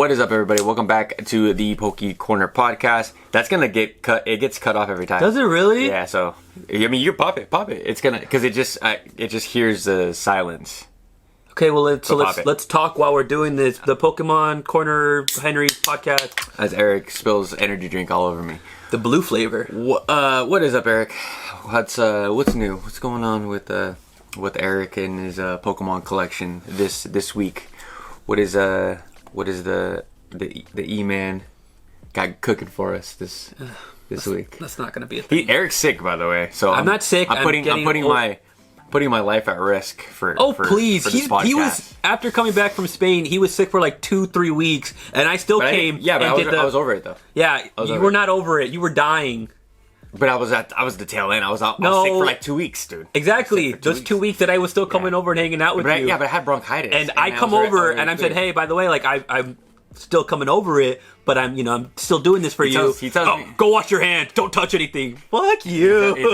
What is up, everybody? Welcome back to the Poke Corner podcast. That's gonna get cut. It gets cut off every time. Does it really? Yeah. So I mean, you pop it. It's gonna because it just hears the silence. Okay. Well, let's talk while we're doing this. The Pokemon Corner Henry podcast. As Eric spills energy drink all over me. The blue flavor. What is up, Eric? What's new? What's going on with Eric and his Pokemon collection this week? What is the E-Man got cooking for us this week? That's not going to be a thing. Eric's sick, by the way. So I'm not sick. I'm putting my life at risk for. Oh, please! For this podcast. He was after coming back from Spain. He was sick for like 2-3 weeks, and I still came. I was over it though. Yeah, you were not over it. You were dying. But I was the tail end. I was sick for like 2 weeks, dude. Exactly. Those 2 weeks that I was still coming over and hanging out with you. But I had bronchitis. And I come over and I said, hey, by the way, like I'm still coming over it, but I'm still doing this for you. He tells me, go wash your hands. Don't touch anything. Fuck you. He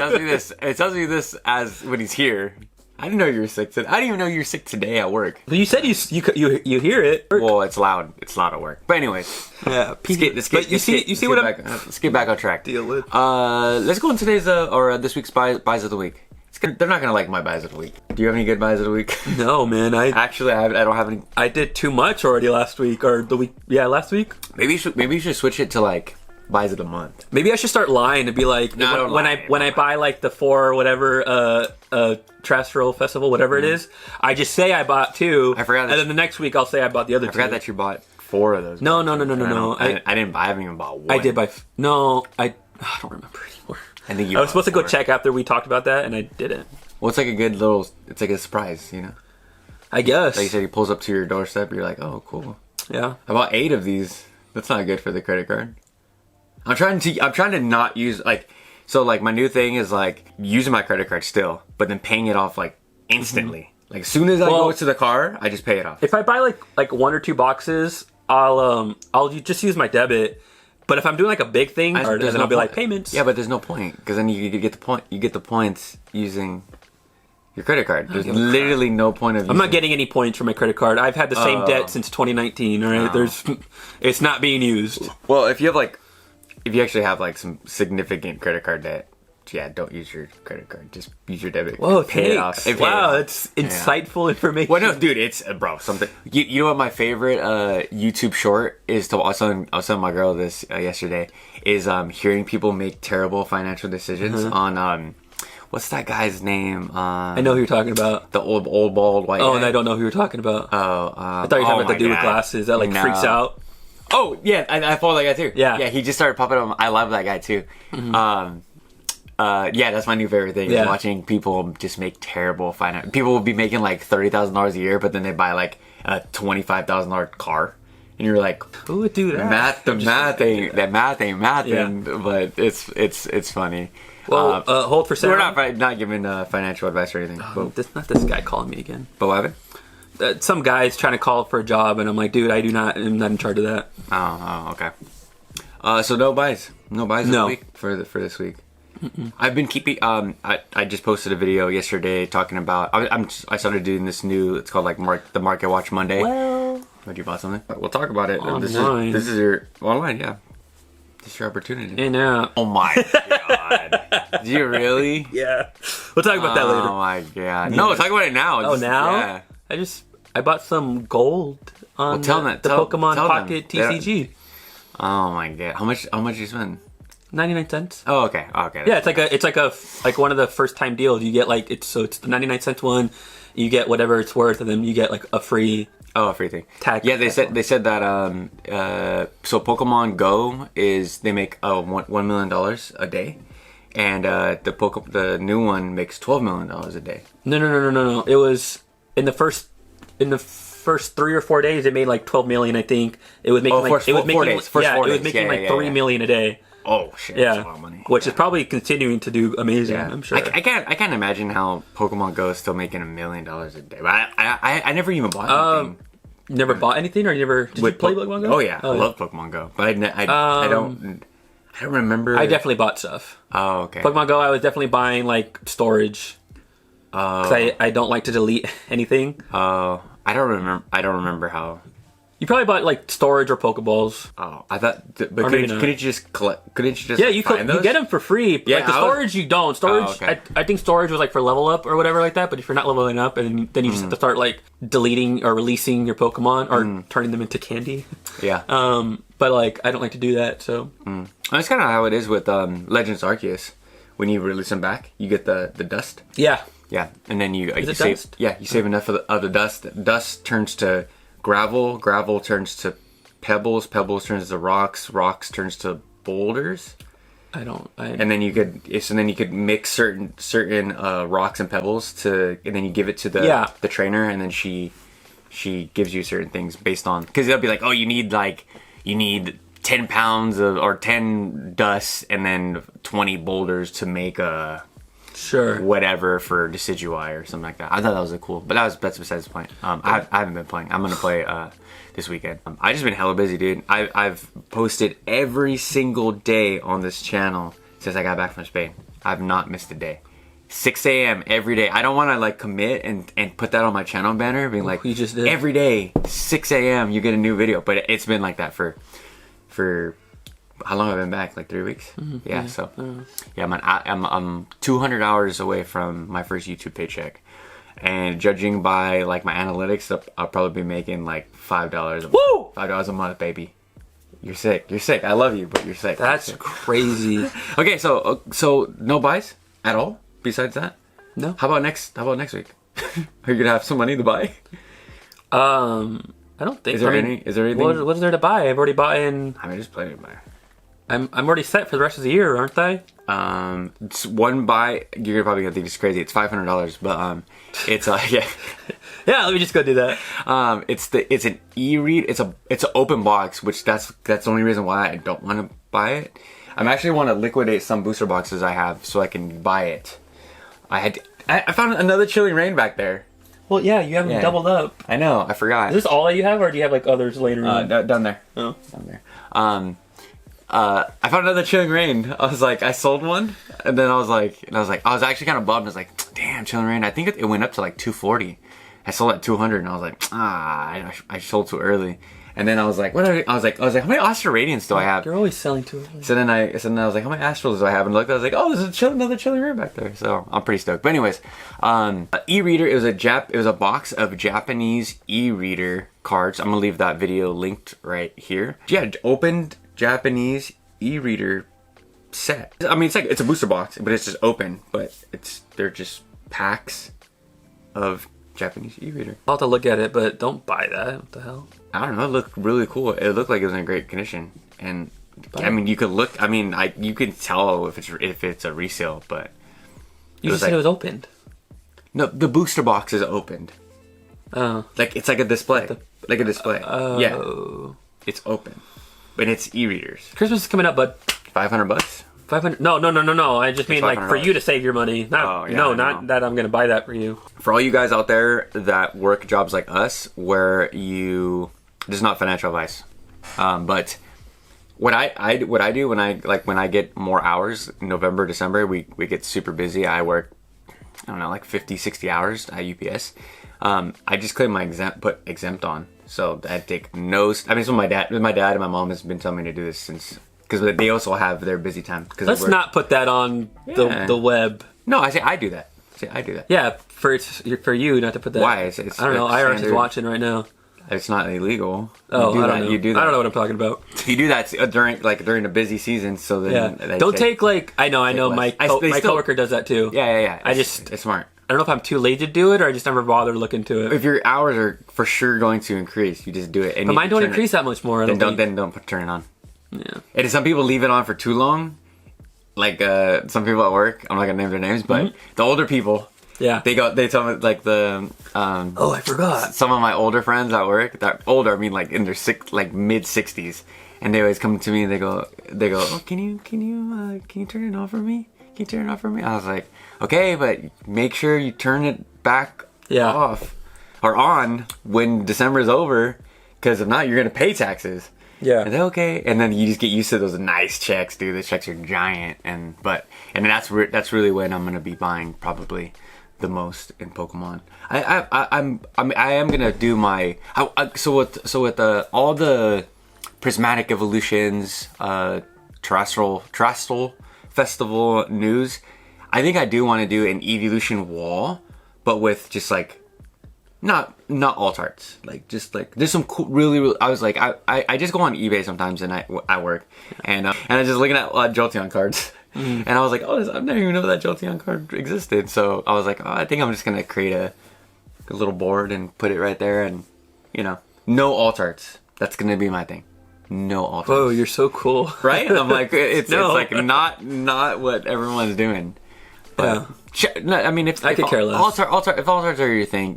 tells me this as when he's here. I didn't know you were sick today. I didn't even know you were sick today at work. But you said you hear it. Well, it's loud. It's loud at work. But anyways, yeah. Let's get back on track. Deal with. Let's go on today's this week's buys of the week. They're not gonna like my buys of the week. Do you have any good buys of the week? No, man. I don't have any. I did too much already last week or the week. Yeah, last week. Maybe you should switch it to like buys of the month. Maybe I should start lying and be like, when I buy like the 4 whatever Trastro Festival, whatever it is, I just say I bought 2. I forgot. And then the next week I'll say I bought the other 2. I forgot that you bought 4 of those. No. I haven't even bought 1. I did buy. I don't remember anymore. I was supposed to go check after we talked about that, and I didn't. Well, it's like a good little. It's like a surprise, you know. I guess. Like you said, he pulls up to your doorstep. You're like, oh, cool. Yeah. I bought 8 of these. That's not good for the credit card. I'm trying to not use my new thing is like using my credit card still, but then paying it off like instantly. Mm-hmm. Like as soon as I go to the car, I just pay it off. If I buy like 1 or 2 boxes, I'll just use my debit. But if I'm doing like a big thing, then I'll be like payments. Yeah, but there's no point because then you get the point. You get the points using your credit card. There's literally no point of. I'm not getting any points for my credit card. I've had the same debt since 2019. All right, it's not being used. Well, if you actually have like some significant credit card debt, yeah, don't use your credit card. Just use your debit. Whoa, thanks. Wow, that's insightful information. Well, no, dude, it's something. You know what my favorite YouTube short is? I was telling my girl this yesterday. Is hearing people make terrible financial decisions on what's that guy's name? I know who you're talking about. The old bald white. Oh, guy. And I don't know who you're talking about. I thought you were talking about the dude with glasses that freaks out. Oh yeah, I follow that guy too. Yeah, he just started popping up. I love that guy too. Mm-hmm. Yeah, that's my new favorite thing. Is watching people just make terrible finance. People will be making like $30,000 a year, but then they buy like a $25,000 car, and you're like, who would do that? Math ain't mathing, but it's funny. Well, hold for Sarah. We're not giving financial advice or anything. But not this guy calling me again. But what happened? Some guy's trying to call for a job, and I'm like, dude, I'm not in charge of that. Oh, okay. So no buys this week for this week. Mm-mm. I've been keeping. I just posted a video yesterday talking about. I started doing this new. It's called like the Market Watch Monday. Well, would you bought something? We'll talk about it. Online. This is your online. Yeah, this is your opportunity. And now. Oh my god! Do you really? Yeah. We'll talk about that later. Oh my god! No, talk about it now. Now? Yeah. I bought some gold on the Pokemon Pocket TCG. Oh my god! How much did you spend? 99 cents. Oh, okay. Yeah, it's like one of the first time deals. You get like it's the 99 cents one. You get whatever it's worth, and then you get like a free. Oh, a free thing. Tag. Yeah, they said that so Pokemon Go they make $1 million a day, and the new one makes $12 million a day. No. It was in the first 3 or 4 days, it made like 12 million. I think it was making it was making like 3 million a day. Oh shit! That's a lot of money. Which is probably continuing to do amazing. Yeah. I'm sure. I can't imagine how Pokemon Go is still making $1 million a day. But I never even bought anything. You never bought anything, or you play Pokemon Go? Oh yeah, I love Pokemon Go, but I don't remember. I definitely bought stuff. Oh okay. Pokemon Go, I was definitely buying like storage. Because I don't like to delete anything. Oh, I don't remember how. You probably bought like storage or Pokeballs. Oh, I thought, but couldn't you just collect? Couldn't you just? Yeah, you get them for free. Yeah, like the storage, you don't. Storage, okay. I think storage was like for level up or whatever like that. But if you're not leveling up, and then you just have to start like deleting or releasing your Pokemon or turning them into candy. Yeah. But like I don't like to do that. So that's kind of how it is with Legends Arceus. When you release them back, you get the dust. yeah. Yeah, and then you it save. dust? Yeah, you save enough of the dust. Dust turns to gravel. Gravel turns to pebbles. Pebbles turns to rocks. Rocks turns to boulders. And then you could mix certain rocks and pebbles and then you give it to the trainer, and then she gives you certain things based on, because they'll be like, oh, you need 10 pounds or 10 dust and then 20 boulders to make a whatever for Decidueye or something like that. I thought that was cool, but that's besides the point. I haven't been playing. I'm gonna play this weekend. I just been hella busy, dude. I've posted every single day on this channel since I got back from Spain. I've not missed a day. 6 a.m. every day. I don't want to like commit and put that on my channel banner, being like, you just did. Every day 6 a.m. you get a new video. But it's been like that for how long have I been back? Like 3 weeks? Yeah, so yeah, man, I'm 200 hours away from my first YouTube paycheck, and judging by like my analytics, I'll probably be making like $5 a month. Woo! $5 a month, baby. You're sick. I love you, but you're sick. That's crazy. Okay, so no buys at all besides that? No. How about next week? Are you gonna have some money to buy? I don't think. Is there anything? What is there to buy? I've already bought in. I mean, just plenty to buy. I'm already set for the rest of the year, aren't I? It's one buy. You're probably gonna think it's crazy. It's $500, but it's yeah. Yeah, let me just go do that. It's an e-read. It's an open box, which that's the only reason why I don't want to buy it. I actually want to liquidate some booster boxes I have so I can buy it. I found another Chilling Reign back there. Well, yeah, you haven't doubled up. I know. I forgot. Is this all that you have, or do you have like others later on? Down there. Oh, down there. I found another Chilling Reign. I was like, I sold one, and then I was actually kind of bummed. I was like, damn, Chilling Reign. I think it went up to like 240. I sold at 200, and I was like, I sold too early. And then I was like, I was like, how many Astral Radiants do I have? You're always selling too early. So then I was like, how many Astrals do I have? And looked, I was like, oh, there's another Chilling Reign back there. So I'm pretty stoked. But anyways, e-reader. It was a box of Japanese e-reader cards. I'm gonna leave that video linked right here. Yeah, opened Japanese e-reader set. I mean, it's a booster box, but it's just open. But they're just packs of Japanese e-reader. I'll have to look at it, but don't buy that. What the hell? I don't know. It looked really cool. It looked like it was in great condition, and I mean, you could look. I mean, you could tell if it's a resale, but you just said it was opened. No, the booster box is opened. Oh, like it's like a display, like a display. Yeah, it's open, but it's e-readers. Christmas is coming up, bud. $500. 500? No. I just mean like for you to save your money. Not that I'm gonna buy that for you. For all you guys out there that work jobs like us, where this is not financial advice, but what I do when I get more hours, November, December, we get super busy. I work, I don't know, like 50, 60 hours at UPS. I just claim my exempt on, so I take no. I mean, so my dad and my mom has been telling me to do this since. Because they also have their busy time. Let's not put that on the web. No, I say I do that. Yeah, for you not to put that. Why? I don't know. IRS is watching right now. It's not illegal. Oh, I don't know. You do that. I don't know what I'm talking about. You do that during the busy season. So then don't take like I know. My coworker does that too. Yeah. It's smart. I don't know if I'm too lazy to do it or I just never bother to look into it. If your hours are for sure going to increase, you just do it. But mine don't increase that much more. Then don't turn it on. Yeah. And some people leave it on for too long. Like some people at work, I'm not gonna name their names, but the older people, they tell me like the oh, I forgot. Some of my older friends at work, that older, I mean like in their mid 60s, and they always come to me and they go, oh, can you turn it off for me? Can you turn it off for me? I was like, okay, but make sure you turn it back off or on when December is over, because if not, you're gonna pay taxes. Yeah. And then okay, and then you just get used to those nice checks, dude. The checks are giant, and that's really when I'm gonna be buying probably the most in Pokemon. I am gonna do my so with all the prismatic evolutions, terrestrial festival news. I think I do want to do an evolution wall, but with just like not alt arts. Like just like there's some cool, really. I was like I just go on eBay sometimes and at work, and I was just looking at Jolteon cards. And I was like, oh, I've never even known that Jolteon card existed. So I was like, oh, I think I'm just going to create a little board and put it right there. And, no alt arts. That's going to be my thing. No alt arts. Whoa, you're so cool. Right? I'm like, it's like not what everyone's doing. But, no, I mean, if I could care less. If alt arts are your thing,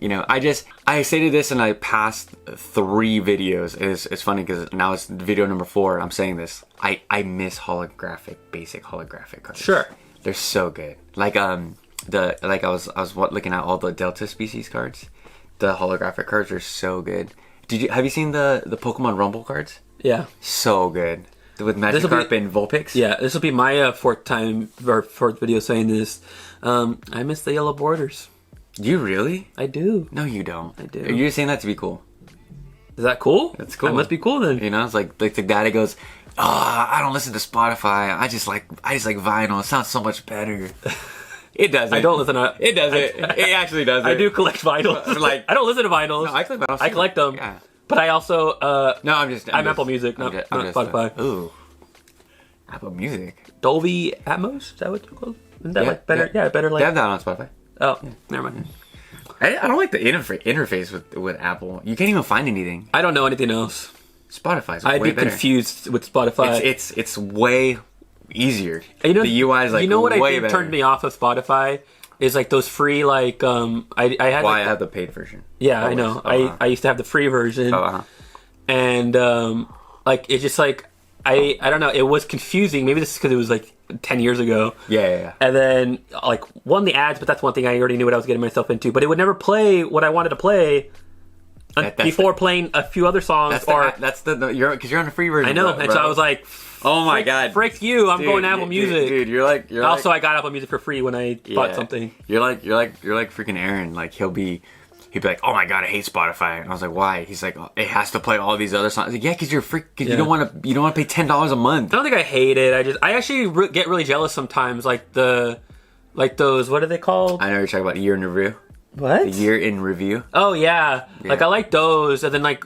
I stated this and I passed 3 videos. It's funny because now it's video number 4. I'm saying this. I miss basic holographic cards. Sure, they're so good. Like I was looking at all the Delta species cards. The holographic cards are so good. Have you seen the Pokemon Rumble cards? Yeah, so good. With Magikarp and Vulpix? Yeah, this will be my fourth video saying this. I miss the yellow borders. Do you really? I do. No, you don't. I do. You're just saying that to be cool. Is that cool? That's cool. That must be cool then. It's like the guy that goes, I don't listen to Spotify. I just like vinyl. It sounds so much better. It doesn't. I don't listen to it. Doesn't. It actually doesn't. I do collect vinyls. I don't listen to vinyls. No, I collect vinyls. I collect them. Yeah. But I also I'm Apple Music, not Spotify. Ooh. Apple Music. Dolby Atmos? Is that what it's called? Isn't that like better? Yeah, better like. They have that on Spotify. Oh, never mind. I don't like the interface with Apple. You can't even find anything. I don't know anything else. Spotify's I'd way be better. confused with Spotify. It's way easier. The UI is like what way I think better. turned me off of Spotify is like those free I had. I have the paid version. Yeah, I know. I used to have the free version. And it's just like I don't know. It was confusing. Maybe this is because it was like 10 years ago. Yeah. And then the ads, but that's one thing I already knew what I was getting myself into. But it would never play what I wanted to play before playing a few other songs. Because you're on the free version. I know, and so I was like, oh my god, frick you! I'm going to Apple Music, dude. You're like. I got Apple Music for free when I bought something. You're like freaking Aaron. Like he'd be like, oh my god, I hate Spotify. And I was like, why? He's like, it has to play all these other songs. I was like, yeah, because you're you don't want to pay $10 a month. I don't think I hate it. I actually get really jealous sometimes. Like those, what are they called? I know you're talking about Year in Review. What? The Year in Review. Oh yeah. Like I like those, and then like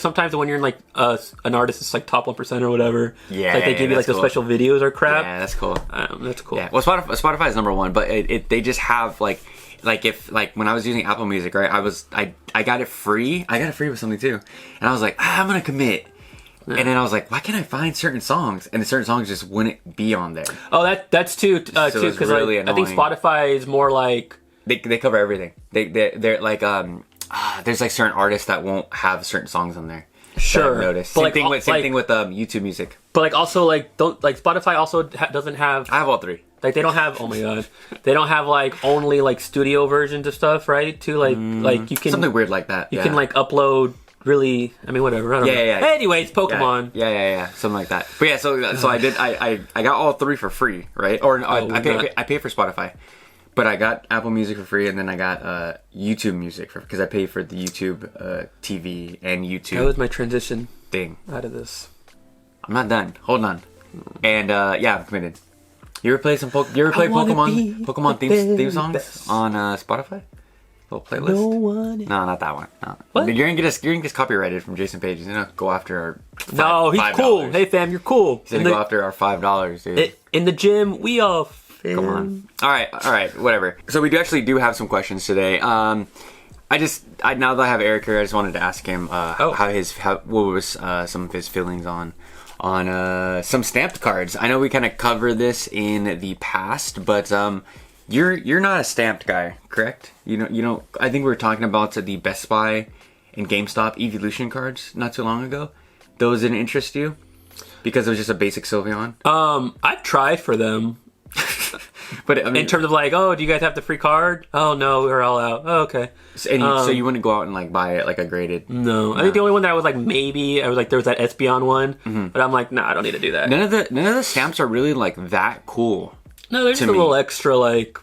sometimes when you're in like an artist is like top 1% or whatever. Yeah. Like they give you like the special videos or crap. Yeah, that's cool. That's cool. Yeah. Well, Spotify is number 1, but they just have like if when I was using Apple Music, right? I got it free. I got it free with something too, and I was like, I'm gonna commit. Yeah. And then I was like, why can't I find certain songs? And the certain songs just wouldn't be on there. Oh, that's too because really I think Spotify is more like they cover everything. They're like there's like certain artists that won't have certain songs on there. Sure. Notice. Same thing with YouTube Music. But like also like don't like Spotify also doesn't have. I have all 3. Like they don't have. Oh my god, they don't have like only like studio versions of stuff, right? To like you can something weird like that. You can like upload. Really, I mean, whatever. I don't know. Anyways, Pokemon. Yeah, something like that. But yeah, so I did. I got all 3 for free, right? Or I pay for Spotify, but I got Apple Music for free, and then I got YouTube Music because I pay for the YouTube TV and YouTube. That was my transition thing out of this. I'm not done. Hold on. And yeah, I'm committed. You ever play Pokemon theme songs on Spotify? Little playlist. No, not that one. No. What? You're gonna get copyrighted from Jason Page. He's gonna go after our No, he's $5. Cool. Hey fam, you're cool. He's gonna go after our $5, dude. In the gym, we all fam. Come on. All right, whatever. So we do have some questions today. Now that I have Eric here, I just wanted to ask him what was some of his feelings on some stamped cards. I know we kind of covered this in the past, but You're not a stamped guy, correct? You know. I think we were talking about the Best Buy and GameStop Evolution cards not too long ago. Those didn't interest you because it was just a basic Sylveon. I've tried for them, but I mean, in terms of like, oh, do you guys have the free card? Oh no, we're all out. Oh, okay. So you wouldn't go out and like buy it like a graded? No, I think the only one that I was like maybe I was like there was that Espeon one, but I'm like, nah, I don't need to do that. None of the stamps are really like that cool. No, they're just a little extra, like...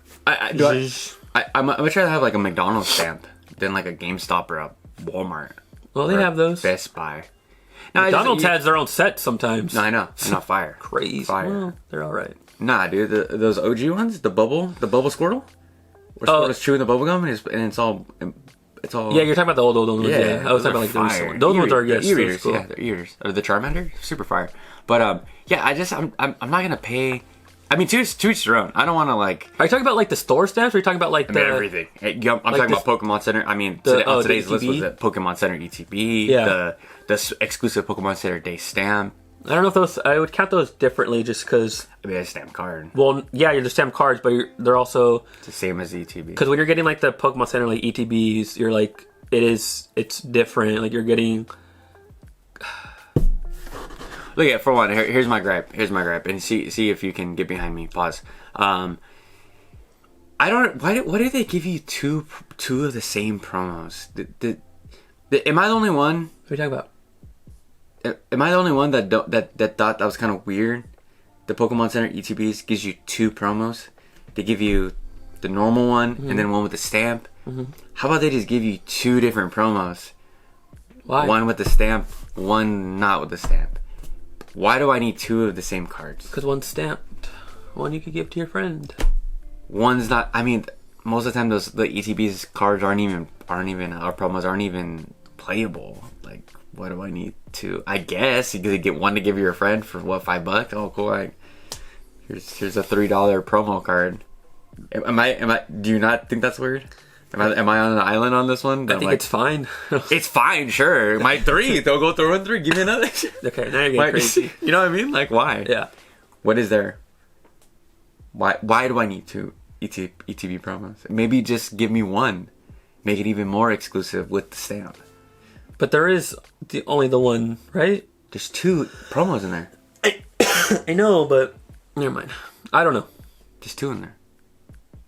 I'm much rather have like a McDonald's stamp than like a GameStop or a Walmart. Well, they have those. Best Buy. Now, McDonald's has their own set sometimes. No, I know. It's not fire. Crazy. Fire. Well, they're all right. Nah, dude. Those OG ones, the bubble Squirtle, where Squirtle's chewing the bubble gum and it's all. Yeah, you're talking about the old ones. Yeah, I was talking about like the recent ones. Those ones are e-readers. cool. Yeah, they're e-readers. Or the Charmander, super fire. But yeah, I'm not gonna pay. I mean, to each their own. I don't want to like. Are you talking about like the store stamps? Or are you talking about like everything? I'm talking about Pokemon Center. I mean, on today's list was the Pokemon Center ETB. Yeah. The exclusive Pokemon Center Day stamp. I don't know if those. I would count those differently, just because. I mean, a stamp card. Well, yeah, you're the stamp cards, but they're also it's the same as ETB. Because when you're getting like the Pokemon Center like ETBs, you're like it's different. Like you're getting. Look at for one. Here's my gripe. And see if you can get behind me. Pause. I don't. Why do they give you two of the same promos? Am I the only one? What are you talking about? Am I the only one that thought that was kind of weird? The Pokemon Center ETBs gives you two promos. They give you the normal one and then one with the stamp. Mm-hmm. How about they just give you two different promos? Why? One with the stamp, one not with the stamp. Why do I need two of the same cards? Because one's stamped. One you could give to your friend. One's not. I mean, most of the time the ETBs cards aren't even our promos aren't even playable. Like, what do I need to? I guess you could get one to give your friend for what, $5? Oh, cool. Here's a $3 promo card. Am I? Do you not think that's weird? Am I on an island on this one? I think it's fine. It's fine, sure. My 3. They'll go through and 3. Give me another. Okay, now you're getting crazy. You know what I mean? Like, why? Yeah. What is there? Why do I need two ETB promos? Maybe just give me one. Make it even more exclusive with the stamp. But there is only the one, right? There's 2 promos in there. I know, but never mind. I don't know. There's 2 in there.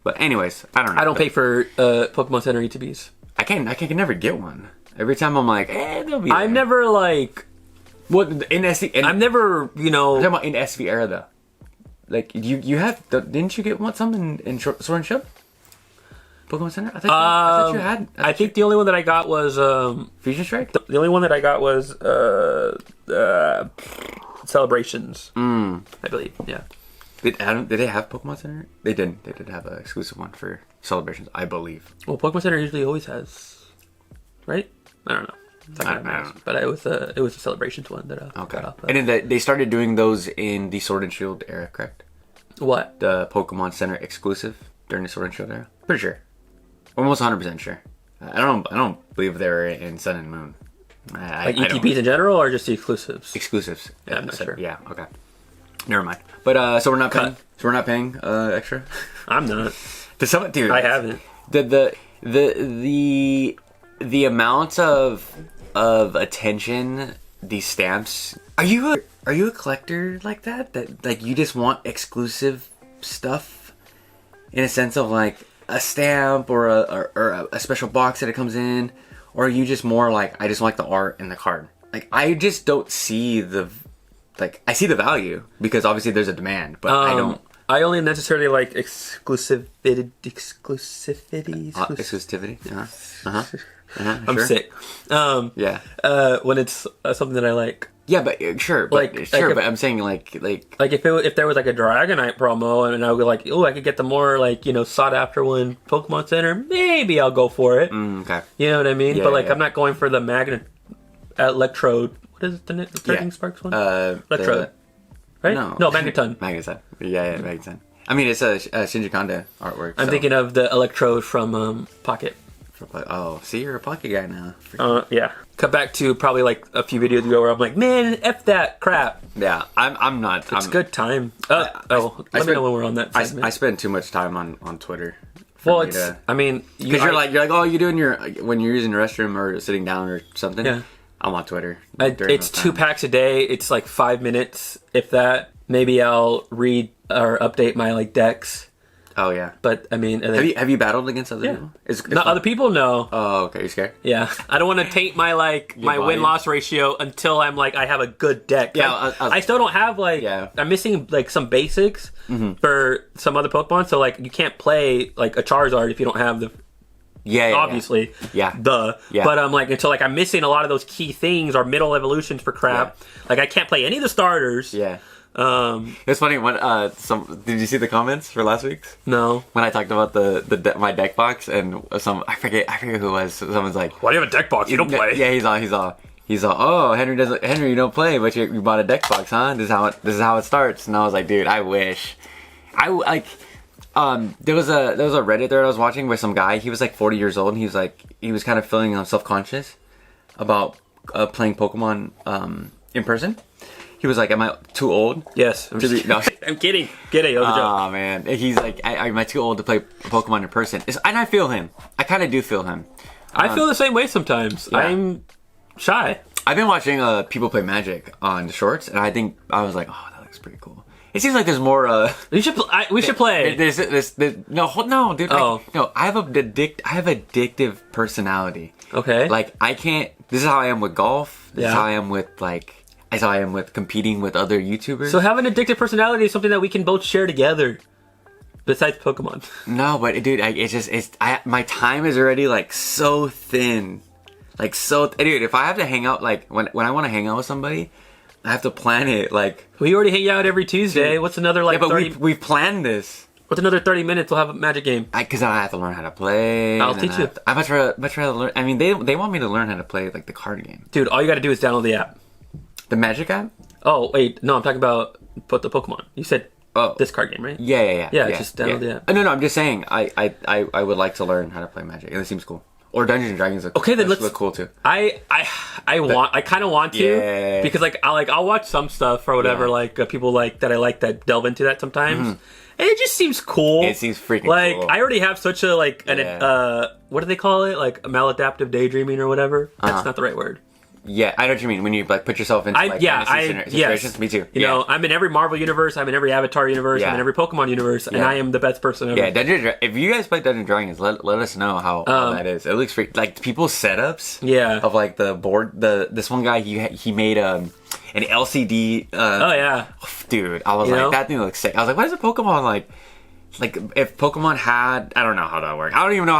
But anyways, I don't know. I don't pay for Pokemon Center ETBs. I can never get one. Every time I'm like, they'll be. I've never like. What in SV? I've never, I'm talking about in SV era though. Like you have, didn't you get some in Sword and Shield? Pokemon Center? I thought you had. I think the only one that I got was Fusion Strike. The only one that I got was Celebrations. I believe. Yeah. Did they have Pokemon Center? They didn't. They did have an exclusive one for Celebrations, I believe. Well, Pokemon Center usually always has, right? I don't know. I don't know. But it was a Celebrations one that I got off. And then they started doing those in the Sword and Shield era, correct? What? The Pokemon Center exclusive during the Sword and Shield era? Pretty sure. Almost 100% sure. I don't believe they were in Sun and Moon. Like ETBs in general, or just the exclusives? Exclusives. Yeah, I'm not sure. Yeah. Okay. Never mind. But so we're not paying. So we're not paying extra. I'm not. Dude, I haven't. The amount of attention these stamps. Are you a collector like that? That like you just want exclusive stuff, in a sense of like a stamp or a special box that it comes in, or are you just more like I just like the art and the card? Like I just don't see I see the value because obviously there's a demand, but I don't. I only necessarily like exclusivity. I'm sure. sick. Yeah. When it's something that I like. Yeah, but sure. But but I'm saying like if there was like a Dragonite promo and I would be like, oh, I could get the more like sought after one Pokemon Center, maybe I'll go for it. Okay. You know what I mean? Yeah, but I'm not going for the Electrode. What is it? The Turning Sparks one? Electrode. Right? No, Magneton. Magneton. Yeah, Magneton. I mean, it's a Shinji Kanda artwork. I'm thinking of the Electrode from Pocket. Oh, see, you're a Pocket guy now. Yeah. Cut back to probably like a few videos ago where I'm like, man, F that crap. Yeah, I'm not. It's good time. Let me know when we're on that segment. I spend too much time on Twitter. Well, because you're like, oh, you doing when you're using the restroom or sitting down or something. Yeah. I'm on Twitter. It's 2 packs a day. It's like 5 minutes, if that. Maybe I'll read or update my like decks. Oh yeah. But I mean, and then, have you battled against other people? No, other people, no. Oh, okay. You scared? Yeah, I don't want to taint my my win-loss ratio until I'm like I have a good deck. Yeah, I still don't have like I'm missing like some basics for some other Pokemon. So like you can't play like a Charizard if you don't have the. Yeah, obviously. Yeah. Yeah. But I'm like until like I'm missing a lot of those key things or middle evolutions for crap. Yeah. Like I can't play any of the starters. Yeah. It's funny when did you see the comments for last week's? No. When I talked about my deck box and I forget who it was. Someone's like, "Why do you have a deck box? You don't play." Yeah, he's all. Oh, Henry, you don't play, but you bought a deck box, huh? This is how it starts. And I was like, dude, I wish. There was a Reddit thread I was watching where some guy, he was like 40 years old, and he was kind of feeling self-conscious about playing Pokemon in person. He was like, "Am I too old?" Yes. I'm kidding. Kidding. It was a joke. Oh man, he's like, "Am I too old to play Pokemon in person?" And I feel him. I kind of do feel him. I feel the same way sometimes. Yeah. I'm shy. I've been watching people play Magic on the shorts, and I was like, "Oh, that looks pretty cool." It seems like there's more. We should play. No, dude. Oh. No, I have addictive personality. Okay. Like I can't. This is how I am with golf. This is how I am with That's how I am with competing with other YouTubers. So having an addictive personality is something that we can both share together. Besides Pokemon. No, but dude, my time is already like so thin. Dude, if I have to hang out, like when I want to hang out with somebody, I have to plan it. Like we already hang out every Tuesday. What's another like? Yeah, but we've planned this. What's another 30 minutes? We'll have a Magic game. Because I have to learn how to play. I'll teach you. I much rather learn. I mean, they want me to learn how to play like the card game. Dude, all you got to do is download the app. The Magic app? Oh wait, no, I'm talking about the Pokemon. You said this card game, right? Yeah. Just download the app. No, I'm just saying I would like to learn how to play Magic, and it seems cool. Or Dungeons and Dragons. Then let's look cool too. I kind of want to because like I'll watch some stuff or whatever people that delve into that sometimes, and it just seems cool. It seems freaking cool. I already have such a what do they call it, like maladaptive daydreaming or whatever. That's not the right word. Yeah, I know what you mean. When you like put yourself into fantasy situations. Yes. Me too. You know, I'm in every Marvel universe. I'm in every Avatar universe. I'm in every Pokemon universe, and I am the best person ever. Yeah, if you guys play Dungeons and Dragons, let us know how that is. It looks like people's setups. Yeah. Of like the board. This one guy he made an LCD. Oh yeah. Dude, I was that thing looks sick. I was like, why is a Pokemon like? Like if Pokemon had, I don't know how that works. I don't even know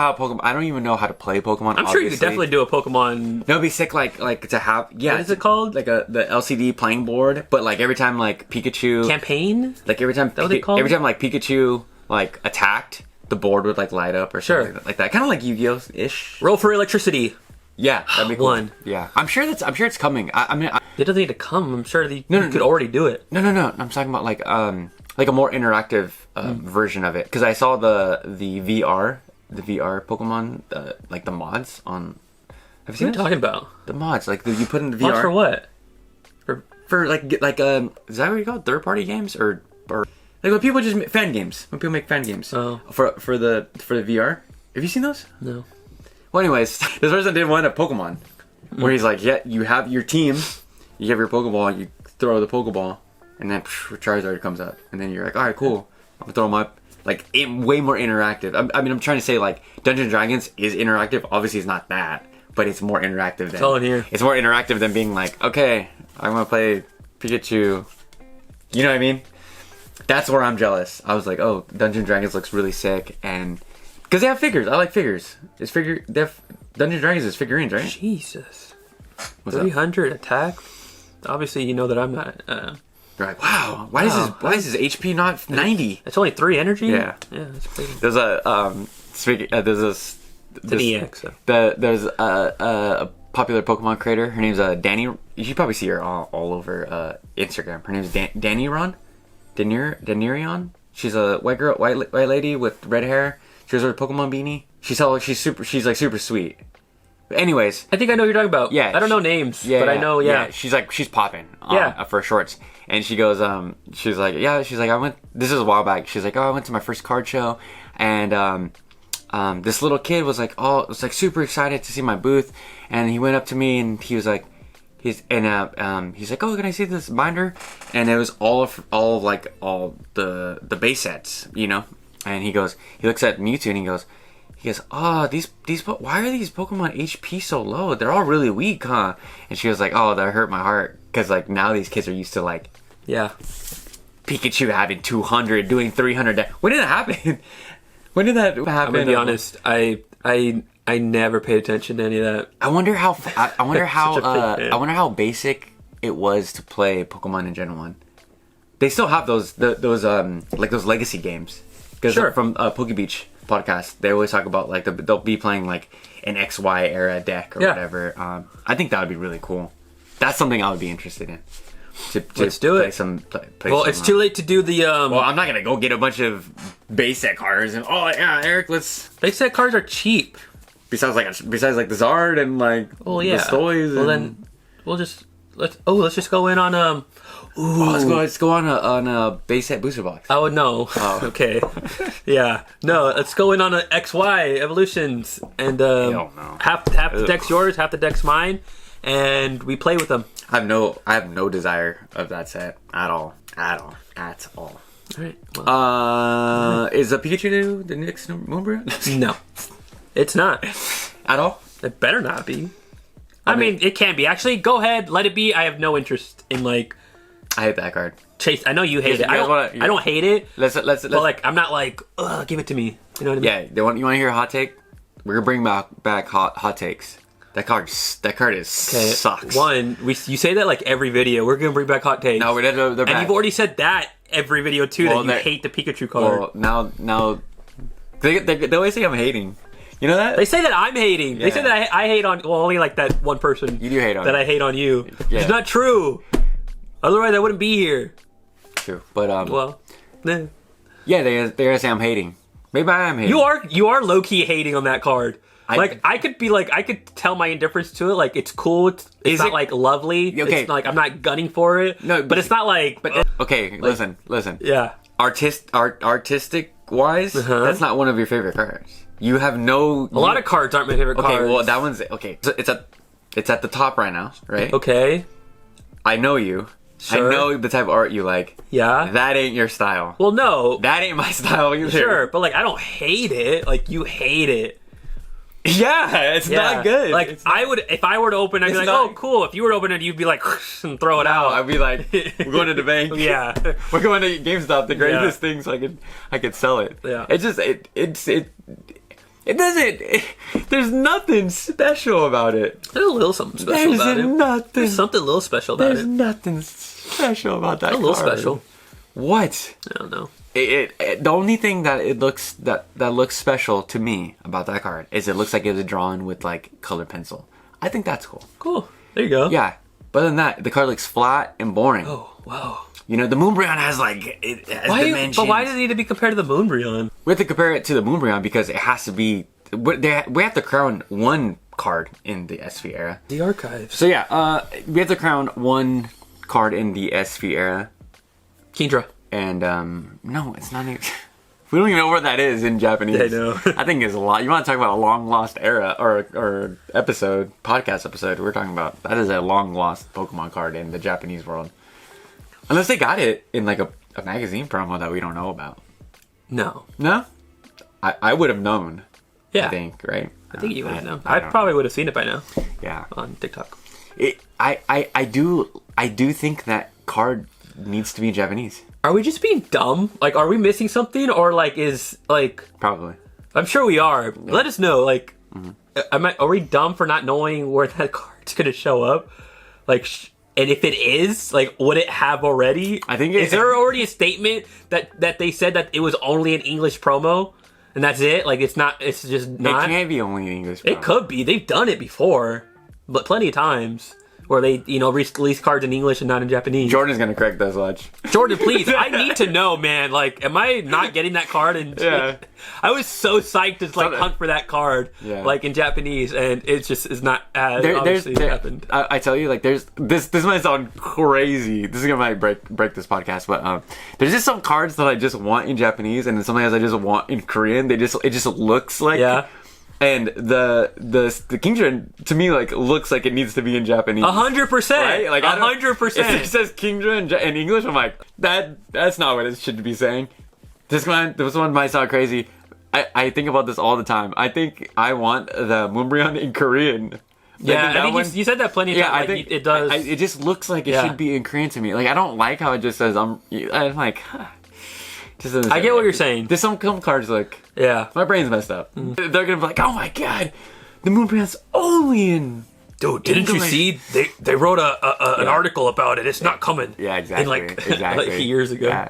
how to play Pokemon. I'm sure you could definitely do a Pokemon. No, it'd be sick. Like to have. Yeah, what is it called? Like the LCD playing board, but like every time like Pikachu campaign. Like every time every time like Pikachu like attacked, the board would like light up or something like that. Kind of like Yu-Gi-Oh ish. Roll for electricity. Yeah, that'd be cool. One. Yeah, I'm sure it's coming. I mean, it doesn't need to come. I'm sure you could already do it. No. I'm talking about like a more interactive version of it, because I saw the VR Pokemon like the mods on. Have you seen what are you talking about? The mods, like you put in the VR. Mods for what? For like is that what you call it? Third party games or like when people just fan games, when people make fan games. Oh. For the VR. Have you seen those? No. Well, anyways, this person did one of Pokemon where he's like, you have your team, you have your Pokeball, you throw the Pokeball, and then Charizard comes up, and then you're like, all right, cool, I'm gonna throw him up. Like, way more interactive. I mean, I'm trying to say, like, Dungeons & Dragons is interactive. Obviously, it's not that, but it's more interactive than... It's all in here. It's more interactive than being like, okay, I'm gonna play Pikachu. You know what I mean? That's where I'm jealous. I was like, oh, Dungeons & Dragons looks really sick, and... Because they have figures. I like figures. Dungeons & Dragons is figurines, right? Jesus. 300 attack? Obviously, you know that I'm not... You're like, wow, why is his HP not 90? It's only 3 energy? Yeah. Yeah, that's crazy. There's a popular Pokemon creator. Her name's Danny. You should probably see her all over Instagram. Her name's Danirion. She's a white lady with red hair. She wears her Pokemon beanie. She's super sweet. But anyways, I think I know what you're talking about. Yeah, I don't know names, but I know. Yeah, she's popping. For shorts, and she goes. She's like, I went. This is a while back. She's like, I went to my first card show, and this little kid was like, super excited to see my booth, and he went up to me and he was like, he's like, oh, can I see this binder? And it was all the base sets, you know. and he looks at Mewtwo and he goes, oh, why are these Pokemon HP so low? They're all really weak, huh? And she was like, oh, that hurt my heart. Because, like, now these kids are used to, like... Yeah. Pikachu having 200, doing 300... When did that happen? When did that happen? I'm going to be honest. I never paid attention to any of that. I wonder how basic it was to play Pokemon in Gen 1. They still have those legacy games. Because from Poke Beach podcast, they always talk about like they'll be playing like an XY era deck or whatever. I think that would be really cool. That's something I would be interested in. Let's do it. It's too late to do the. Well, I'm not gonna go get a bunch of base set cards and Eric, let's. Base set cards are cheap. Besides like the Zard and like the Stoys. Well then, let's just go in on let's go on a base set booster box. Oh no. Oh. Okay. Yeah. No. Let's go in on a XY evolutions and half the deck's yours, half the deck's mine, and we play with them. I have no desire of that set at all. All right. Well, is a Pikachu the next Moonbrew? No, it's not at all. It better not be. I mean, it can be. Actually, go ahead, let it be. I have no interest in like. I hate that card. Chase, I know you hate it. I don't hate it. Let's. But like, I'm not like, ugh, give it to me. You know what I mean? Yeah. You want to hear a hot take? We're gonna bring back hot takes. That card sucks. One, you say that like every video. We're gonna bring back hot takes. No, they're back. And you've already said that every video too. That you hate the Pikachu card. Well, now they always say I'm hating. You know that? They say that I'm hating. Yeah. They say that I hate on only like that one person. You do hate on that I hate on you. Yeah. It's not true. Otherwise, I wouldn't be here. True, but yeah, they say I'm hating. Maybe I am hating. You are low key hating on that card. I could tell my indifference to it. Like, it's cool. It's not like lovely. Okay. It's not like I'm not gunning for it. No, but it's not like. Okay, listen. Yeah. Artistic wise, that's not one of your favorite cards. You have no. A lot of cards aren't my favorite cards. Okay, well that one's okay. So it's at the top right now, right? Okay. I know you. Sure. I know the type of art you like. Yeah. That ain't your style. Well, no. That ain't my style either. Sure, but like I don't hate it. Like you hate it. Yeah, it's not good. Like I would, if I were to open, I'd be like, "Oh, cool." If you were to open it, you'd be like, and throw it out. I'd be like, "We're going to the bank." Yeah, we're going to GameStop to grade this thing so I could sell it. Yeah, it's just it doesn't. There's nothing special about it. There's a little something special about it. There's something a little special about it. There's nothing special about that. A little special. What? I don't know. The only thing that it looks that looks special to me about that card is it looks like it was drawn with like colored pencil. I think that's cool. Cool. There you go. Yeah. But other than that, the card looks flat and boring. Oh, wow. You know, the Moonbreon has like dimensions. But why does it need to be compared to the Moonbreon? We have to compare it to the Moonbreon because it has to be. We have to crown one card in the SV era. The archives. So yeah, we have to crown one card in the SV era. Kingdra. And no, it's not even. We don't even know where that is in Japanese. I know. I think it's a lot. You want to talk about a long lost era or podcast episode? We're talking about that is a long lost Pokemon card in the Japanese world. Unless they got it in like a magazine promo that we don't know about. No. I would have known. Yeah. I think, right? I think you would have known. I probably would have seen it by now. Yeah. On TikTok. I do think that card needs to be in Japanese. Are we just being dumb? Like, are we missing something? Or, like, is, like... Probably. I'm sure we are. Yeah. Let us know, like... Are we dumb for not knowing where that card's gonna show up? Like, and if it is, like, would it have already? I think is there already a statement that they said that it was only an English promo? And that's it? Like, it's just not... It can't be only an English promo. It could be. They've done it before. But plenty of times. Where they, release cards in English and not in Japanese. Jordan's gonna correct us, watch. Jordan, please. I need to know, man. Like, am I not getting that card? Yeah. I was so psyched to hunt for that card, like in Japanese, and it just is not as obviously happened. I tell you, like, there's this might sound crazy. This is gonna might break this podcast, but there's just some cards that I just want in Japanese, and then some else I just want in Korean. It just looks like And the Kingdra to me like looks like it needs to be in Japanese. 100%. Right? Like 100%. If it says Kingdra in English, I'm like that's not what it should be saying. This one might sound crazy. I think about this all the time. I think I want the Moonbryon in Korean. Yeah, I think you said that plenty of times. I think it does. It just looks like it should be in Korean to me. Like, I don't like how it just says I'm like. Huh. I get what you're saying. There's some cards like. Yeah. My brain's messed up. They're gonna be like, oh my god, the Moonbryon's only in. Dude, didn't you see? They wrote an article about it. It's not coming. Yeah, exactly. Like years ago. Yeah.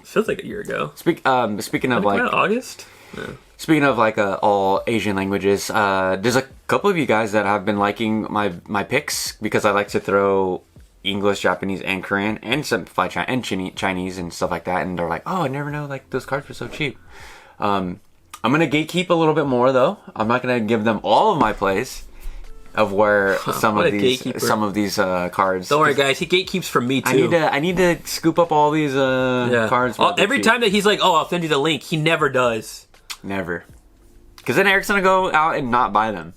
Feels like a year ago. Speaking of like August. Yeah. Speaking of like all Asian languages, there's a couple of you guys that have been liking my picks because I like to throw English, Japanese, and Korean, and simplify and Chinese and stuff like that. And they're like, "Oh, I never know like those cards were so cheap." I'm gonna gatekeep a little bit more though. I'm not gonna give them all of my plays of where some of these cards. Don't worry, guys. He gatekeeps from me too. I need to scoop up all these cards. Every time that he's like, "Oh, I'll send you the link," he never does. Never. Because then Eric's gonna go out and not buy them.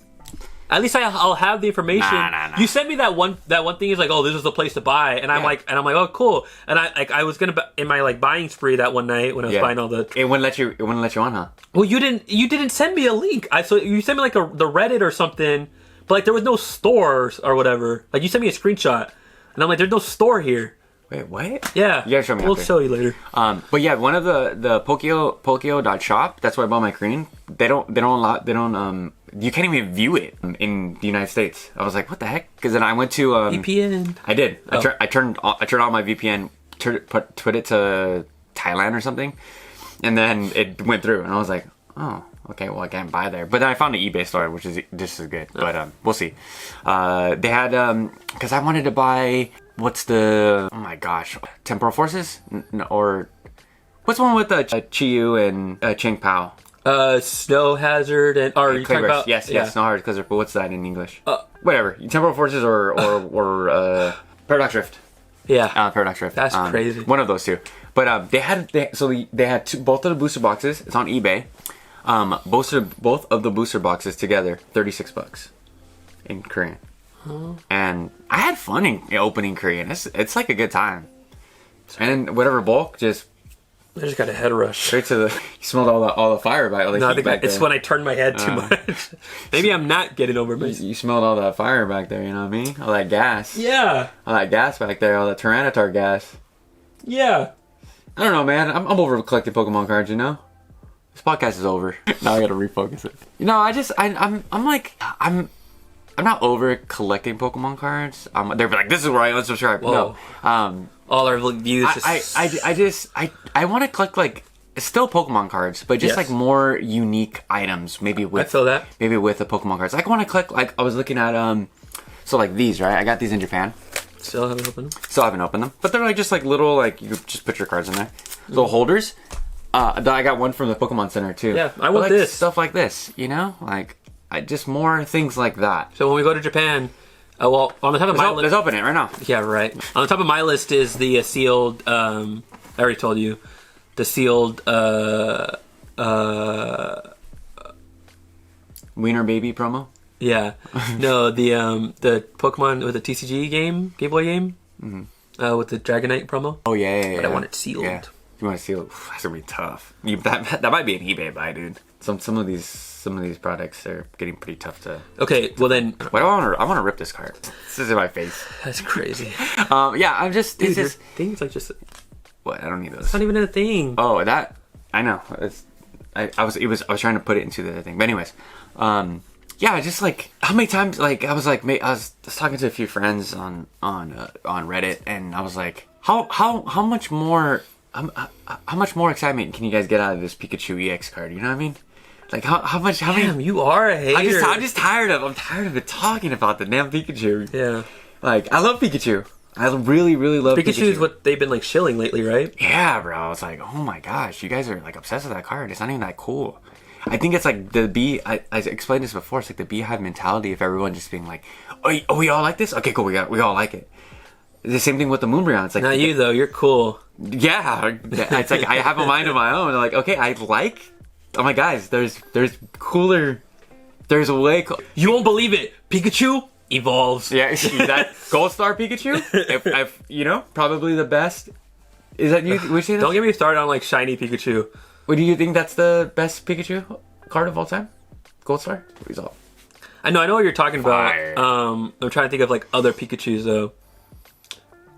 At least I'll have the information. Nah. You sent me that one thing. Is like, oh, this is the place to buy, and I'm like, oh, cool. And I was gonna in my like buying spree that one night when I was buying all the. It wouldn't let you on, huh? Well, you didn't send me a link. So you sent me like the Reddit or something, but like there was no stores or whatever. Like you sent me a screenshot, and I'm like, there's no store here. Wait, what? Yeah. You gotta show me. We'll show you later. But yeah, one of the Pokio.shop, that's where I bought my Korean. You can't even view it in the United States. I was like, what the heck? Because then I went to VPN. I did. Oh. I turned on my VPN, put it to Thailand or something, and then it went through, and I was like, oh, okay, well I can't buy there. But then I found an eBay store, which is just as good. But we'll see. They had because I wanted to buy oh my gosh, Temporal Forces or what's the one with Chiyu and Cheng Pao? Snow Hazard and are you talking about? Yes, Snow Hazard. But what's that in English? Whatever. Temporal Forces or Paradox Rift. Yeah, Paradox Rift. That's crazy. One of those two. But they had both of the booster boxes. It's on eBay. Both of the booster boxes together, $36 in Korean. And I had fun in opening Korean. It's like a good time. And whatever bulk, I just got a head rush. Straight to you smelled all the fire back. No, I think it's when I turned my head too much. Maybe I'm not getting over my. You smelled all that fire back there. You know what I mean? All that gas. Yeah. All that gas back there. All that Tyranitar gas. Yeah. I don't know, man. I'm over collecting Pokemon cards. You know, this podcast is over. Now I gotta refocus it. You know, I'm not over collecting Pokemon cards. They're like, this is where I unsubscribe. Whoa. No. All our views. I want to collect like still Pokemon cards, but just like more unique items. Maybe with I feel that. Maybe with the Pokemon cards. Like I want to collect. Like I was looking at so like these, right? I got these in Japan. Still haven't opened them. Still haven't opened them, but they're like just like little like you just put your cards in there. Little holders. I got one from the Pokemon Center too. Yeah, I want this stuff like this. You know, like. Just more things like that. So when we go to Japan, well, on the top of my list... Let's open it right now. Yeah, right. On the top of my list is the sealed... I already told you. The sealed... Wiener Baby promo? Yeah. No, the Pokemon with the TCG game, Game Boy game, with the Dragonite promo. Oh, yeah. But I want it sealed. Yeah. You want it sealed? That's going to be tough. That might be an eBay buy, dude. Some of these products are getting pretty tough to. Okay, well then. What I want to rip this card. This is in my face. That's crazy. Yeah, I'm just. Dude, this thing's like just. What? I don't need those. It's not even a thing. Oh, that I know. I was trying to put it into the other thing, but anyways, yeah, just like how many times like I was talking to a few friends on Reddit, and I was like, how much more excitement can you guys get out of this Pikachu EX card? You know what I mean? Like how many? Damn, you are a hater. I'm just tired of it talking about the damn Pikachu. Yeah. Like I love Pikachu. I really love Pikachu. Pikachu is what they've been like shilling lately, right? Yeah, bro. It's like, oh my gosh, you guys are like obsessed with that card. It's not even that cool. I think it's like I explained this before. It's like the beehive mentality of everyone just being like, oh, we all like this. Okay, cool. We all like it. The same thing with the Moonbryon. It's like not you though. You're cool. Yeah, it's like I have a mind of my own. Like, okay, I like. Oh my guys, there's cooler. There's a way. You won't believe it. Pikachu evolves. Yeah, that Gold Star Pikachu. If you know, probably the best Is that you? We say that? Don't get me started on like shiny Pikachu. What do you think? That's the best Pikachu card of all time? Gold Star result. I know what you're talking Fire. about. I'm trying to think of like other Pikachu's though.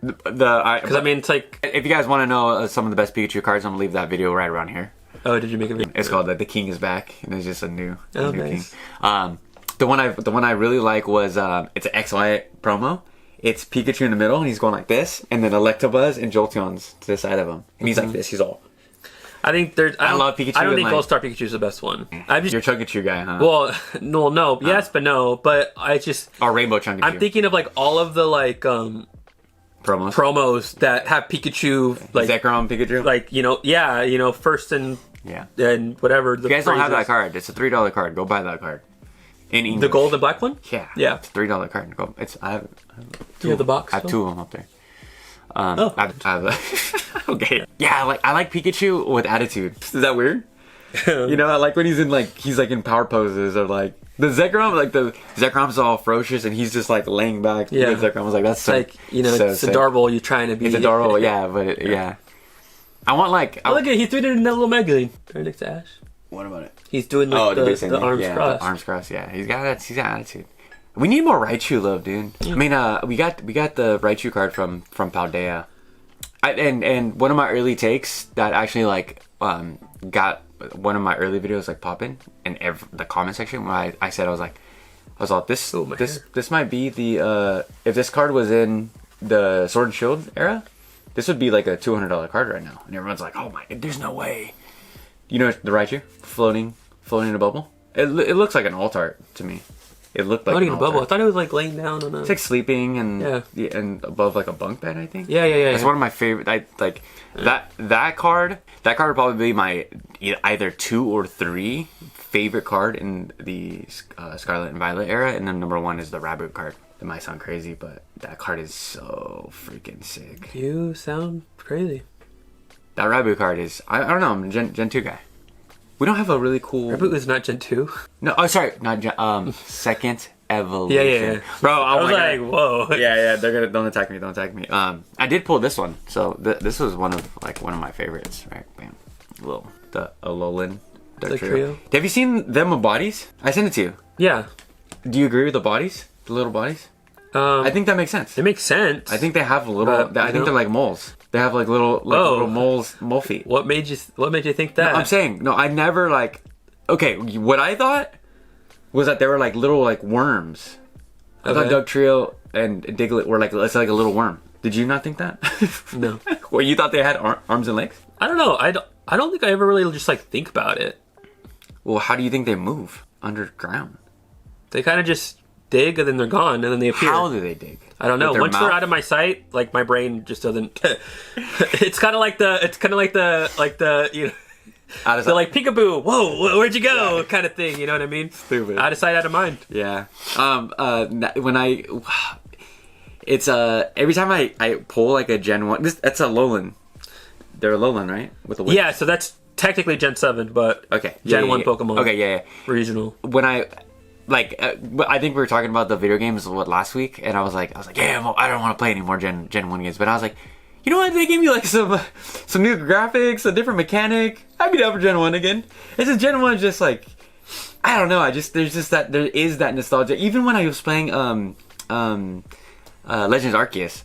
Because I mean, it's like if you guys want to know some of the best Pikachu cards, I'm gonna leave that video right around here. Oh, did you make a video? It's called The King is Back, and it's just a new nice. king. The one I really like was it's an XY promo. It's Pikachu in the middle, and he's going like this, and then Electabuzz and Jolteon's to the side of him, and he's like this. He's all. I think there's. I love Pikachu. I don't think like, Gold Star Pikachu's the best one. You're Chunkachu guy, huh? Well, no, yes, but no. But I just. Or Rainbow Chunkachu. I'm thinking of like all of the like promos that have Pikachu like Zekrom Pikachu. Like first and whatever. If you guys don't have that card, it's a $3 card. Go buy that card. In English. The gold and black one? Yeah. Yeah. It's a $3 card. Go. I have two. You have the box? I have two of them up there. I have okay. Yeah, I like Pikachu with attitude. Is that weird? I like when he's in power poses or like the Zekrom, like the Zekrom's all ferocious and he's just like laying back. Yeah. The Zekrom was like that's so, like it's adorable. You're trying to be. It's adorable, yeah, but yeah. I want like. Look at he threw it in that little magazine right next to Ash. What about it? He's doing the arms crossed. The arms crossed. Yeah, he's got attitude. We need more Raichu love, dude. I mean, we got the Raichu card from Paldea, and one of my early takes that actually got one of my early videos like popping in the comment section where I said I was like this might be the if this card was in the Sword and Shield era, this would be like a $200 card right now, and everyone's like, oh my, there's no way. You know the Raichu floating in a bubble. It looks like an alt art to me. It looked like floating in a bubble. I thought it was like laying down on a. It's like sleeping and above like a bunk bed. I think. Yeah. It's one of my favorite. That card. That card would probably be my either 2 or 3 favorite card in the Scarlet and Violet era, and then number 1 is the Rabbit card. It might sound crazy, but that card is so freaking sick. You sound crazy. That Rabbit card is. I don't know. I'm a Gen 2 guy. We don't have a really cool. Rabbit was not Gen 2. No, oh sorry, not Gen. Second evolution. Yeah. Bro, I was like, whoa. Yeah. They're gonna don't attack me. I did pull this one, so this was one of my favorites. Right, bam, the Alolan Dark Trio. Have you seen them with bodies? I sent it to you. Yeah. Do you agree with the bodies? The little bodies? I think that makes sense. It makes sense. I think they have little. I think they're like moles. They have like little mole feet. What made you think that? No, I'm saying I never Okay, what I thought was that they were like little worms. I thought Doug Trio and Diglett were it's like a little worm. Did you not think that? No. Well, you thought they had arms and legs? I don't know. I don't think I ever really just think about it. Well, how do you think they move underground? They kind of just dig and then they're gone and then they appear. How do they dig? I don't know. Once they're out of my sight, my brain just doesn't. It's kind of like the so like peekaboo, whoa, where'd you go? Kind of thing, you know what I mean? Stupid. Out of sight, out of mind. Yeah. It's every time I pull a Gen 1, that's a Alolan. They're a Alolan, right? With the yeah, so that's technically Gen 7, but okay. Gen 1 Pokemon. Okay, yeah. Regional. When I think we were talking about the video games last week, and I was like, yeah, I don't want to play any more Gen 1 games, but I was like, you know what? They gave me some new graphics, a different mechanic. I'd be down for Gen 1 again. It's just Gen 1 is just I don't know. There is that nostalgia. Even when I was playing Legends Arceus,